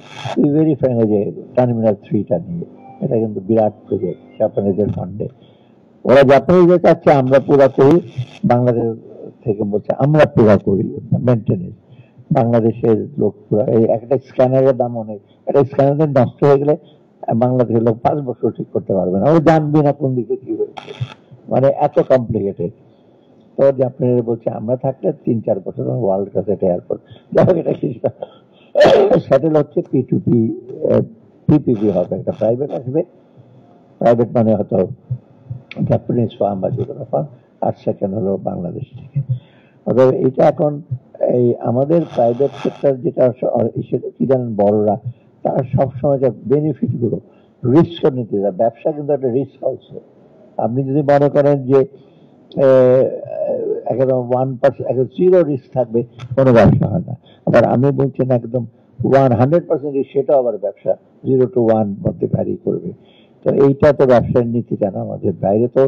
ভেরি ফ্র্যাঙ্ক যে টার্মিনাল 3টা নিয়ে, এটা কিন্তু বিরাট প্রজেক্ট জাপানিজের ফান্ডে, ওরা জাপানিজরা চাচ্ছে আমরা পুরা করি, বাংলাদেশ থেকে বলছে আমরা পুরা করি মেনটেনেন্স, বাংলাদেশের লোক পুরা। এই একটা স্ক্যানারের দাম অনেক, একটা স্ক্যানার নষ্ট হয়ে গেলে বাংলাদেশের লোক 5 বছর ঠিক করতে পারবে না, ও জানবে না কোন দিকে কি হয়েছে, মানে এত কমপ্লিকেটেড। তো জাপানিরা বলছে আমরা থাকলে 3-4 বছর ওয়ার্ল্ড কাছে একটা এয়ারপোর্ট, যাই হোক এটা কিছুটা সেটেল হচ্ছে। পিপিপি হবে, একটা প্রাইভেট আসবে, প্রাইভেট মানে হয়তো জাপানিজ ফার্ম বা যে কোনো ফার্ম, আর সেকেন্ড হলো বাংলাদেশ থেকে। অতএব এটা এখন এই আমাদের প্রাইভেট সেক্টর যেটা কি জানেন বড়রা, তারা সবসময় যে বেনিফিট গুলো রিস্ক নিতে যায়, ব্যবসা কিন্তু একটা রিস্ক অলসো। আপনি যদি মনে করেন যে একদম 1% একদম 0 রিস্ক থাকবে, কোনো ব্যবসা হয় না। আবার আমি বলছি না একদম 100% রিস্ক, সেটাও আবার ব্যবসা 0 to 1 মধ্যে ভ্যারি করবে। তো এইটা তো ব্যবসার নীতিটা না, আমাদের বাইরে তো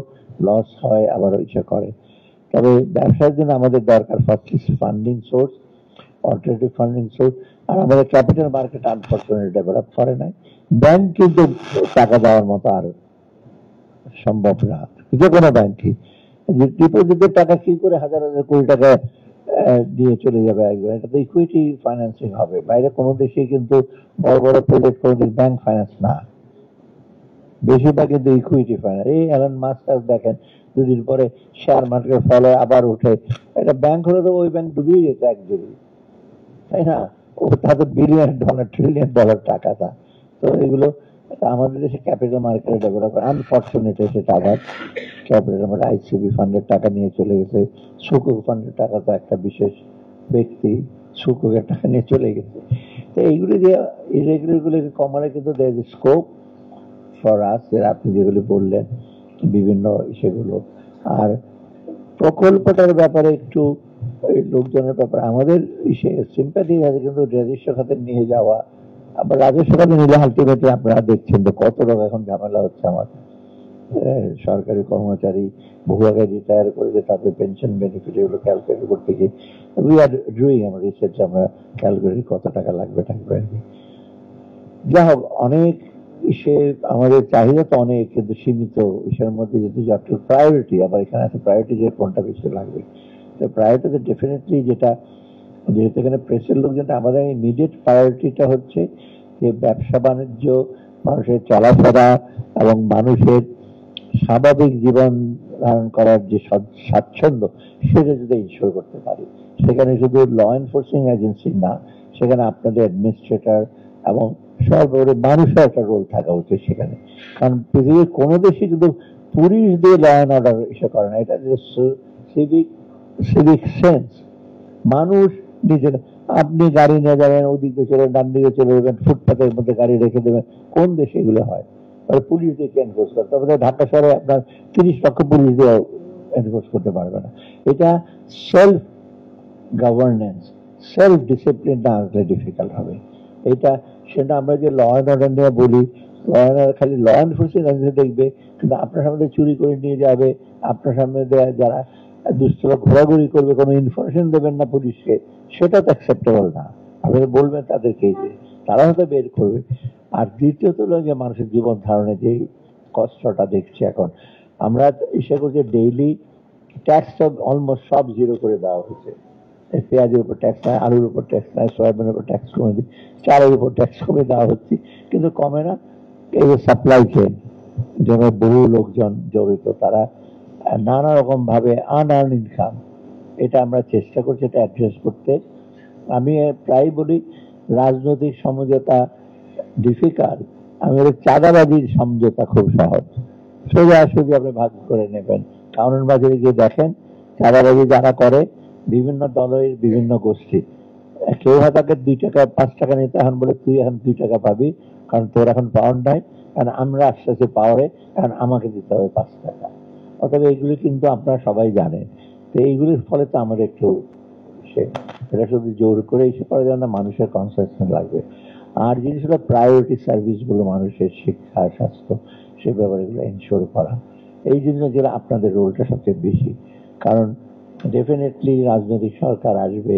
লস হয় আবার ইচ্ছা করে। তবে ব্যবসার জন্য আমাদের দরকার first funding source, alternative funding source. আর আমাদের ক্যাপিটাল মার্কেট আনফর্চুনেটলি ডেভেলপ করে নাই, ব্যাংক কিন্তু টাকা দেওয়ার মতো আর সম্ভব না, যে কোনো ব্যাংকই। ডিপোজিটের টাকা কি করে হাজার হাজার কোটি টাকা দিয়ে চলে যাবে একবার, এটা তো ইকুইটি ফাইন্যান্সিং হবে। বাইরে কোনো দেশে কিন্তু বড় বড় প্রজেক্ট কোনো ব্যাংক ফাইন্যান্স না, বেশিরভাগ কিন্তু ইকুইটি ফাইন্যান্স। এই এলন মাস্ক দেখেন 2 দিন পরে শেয়ার মার্কেট ফলে আবার উঠে, এটা ব্যাংক হলে তো ওই ব্যাংক ডুবিয়ে যেত একদিকে, তাই না? ও তাদের $1 বিলিয়ন $1 ট্রিলিয়ন টাকা তা। তো এগুলো আমাদের দেশে ক্যাপিটাল মার্কেটে ডেভেলপ করে, আনফর্চুনেটলি সেটা আবার ক্যাপিটাল মার্কেট আইসিবি ফান্ডের টাকা নিয়ে চলে গেছে, সুকুক ফান্ডের টাকা তো একটা বিশেষ ব্যক্তি সুকুকের টাকা নিয়ে চলে গেছে। তো এইগুলি দিয়ে ইরেগুলার গুলোকে কমালে কিন্তু there is scope for us, আপনি যেগুলি বললেন বিভিন্ন সেগুলো। আর প্রকল্পটার ব্যাপারে একটু লোকজনের ব্যাপারে আমাদের সিম্প্যাথি আছে, কিন্তু রাজস্ব খাতে নিয়ে যাওয়া, আবার রাজস্ব খাতে নিলে আলটিমেটলি আপনারা দেখছেন তো কত টাকা এখন ঝামেলা হচ্ছে। আমার সরকারি কর্মচারী বহু আগে রিটায়ার করেছে, তাদের পেনশন বেনিফিট এগুলো ক্যালকুলেট করতে গিয়ে উই আর ডুইং আমার রিসার্চ, আমরা ক্যালকুলেট কত টাকা লাগবে থাকবে আর কি। যা হোক, অনেক ইসে আমাদের চাহিদা তো অনেক, কিন্তু সীমিত ইসের মধ্যে যদি যত প্রায়োরিটি, আবার এখানে আছে প্রায়োরিটি যে কোনটা বেশি লাগবে। তো প্রায়োরিটিতে ডেফিনেটলি যেটা, যেহেতু এখানে প্রেসের লোক, যেটা আমাদের ইমিডিয়েট প্রায়োরিটিটা হচ্ছে যে ব্যবসা বাণিজ্য, মানুষের চলাফেরা এবং মানুষের স্বাভাবিক জীবন ধারণ করার যে স্বাচ্ছন্দ্য, সেটা যদি ইনশিওর করতে পারি। সেখানে শুধু ল এনফোর্সিং এজেন্সি না, সেখানে আপনাদের অ্যাডমিনিস্ট্রেটর এবং সর্বোপরি মানুষের একটা রোল থাকা উচিত সেখানে। কারণ পৃথিবীর কোনো দেশে কিন্তু পুলিশ দিয়ে ল অ্যান্ড অর্ডার এসে করে না, এটা সিভিক সেন্স। মানুষ নিজের, আপনি গাড়ি নিয়ে যাবেন, ওদিকে চলে ডান দিকে চলে যাবেন, ফুটপাতের মধ্যে গাড়ি রেখে দেবেন, কোন দেশে এগুলো হয়? পুলিশ দিয়ে এনফোর্স করে, তারপরে ঢাকা শহরে আপনার 30 লক্ষ পুলিশ দিয়ে এনফোর্স করতে পারবে না। এটা সেলফ গভর্নেন্স, সেলফ ডিসিপ্লিনটা আসলে ডিফিকাল্ট হবে। এটা সেটা আমরা যে ল অ্যান্ড অর্ডার নিয়ে বলি, ল অ্যান্ড অর্ডার খালি ল এনফোর্সিং এজেন্সি দেখবে, কিন্তু আপনার সামনে চুরি করে নিয়ে যাবে, আপনার সামনে যারা দুস্থরা ঘোরাঘুরি করবে, কোনো ইনফরমেশন দেবেন না পুলিশকে, সেটা তো অ্যাকসেপ্টেবল না। আপনি বলবেন তাদেরকে যে তারা হয়তো বের করবে। আর দ্বিতীয়ত হলো যে মানুষের জীবন ধারণে যে কষ্টটা দেখছি এখন, আমরা ইসে করছি ডেইলি ট্যাক্স অলমোস্ট সব জিরো করে দেওয়া হয়েছে, এই পেঁয়াজের উপর ট্যাক্স নেয়, আলুর উপর ট্যাক্স নেয়, সয়াবিনের উপর ট্যাক্স কমে দিই, চালের উপর ট্যাক্স কমে দেওয়া হচ্ছে, কিন্তু কমে না। এই যে সাপ্লাই চেন, যেন বহু লোকজন জড়িত, তারা নানা রকম ভাবে আনআর্ন ইনকাম, এটা আমরা চেষ্টা করছি এটা অ্যাড্রেস করতে। আমি প্রায় বলি রাজনৈতিক সমঝোতা ডিফিকাল্ট, আমি বলি চাঁদাবাজির সমঝোতা খুব সহজ। সোজাসুজি আপনি ভাগ করে নেবেন। কারণ বাজারে গিয়ে দেখেন চাঁদাবাজি যারা করে বিভিন্ন দলের বিভিন্ন গোষ্ঠী, কেউ হয়তো তাকে 2 টাকা 5 টাকা নিতে, এখন বলে তুই এখন 2 টাকা পাবি, কারণ তোর এখন পাওয়ার নাই, কারণ আমরা আস্তে আস্তে পাওয়ারে, কারণ আমাকে দিতে হবে 5 টাকা। অতএব এইগুলি কিন্তু আপনারা সবাই জানেন। তো এইগুলির ফলে তো আমাদের একটু এটা শুধু জোর করে এসে করা যায় না, মানুষের কনসেশন লাগবে। আর জিনিস হলো প্রায়োরিটি সার্ভিসগুলো, মানুষের শিক্ষা, স্বাস্থ্য, সে ব্যাপারগুলো এনশোর করা, এই জন্য যেটা আপনাদের রোলটা সবচেয়ে বেশি। কারণ ডেফিনেটলি রাজনৈতিক সরকার আসবে,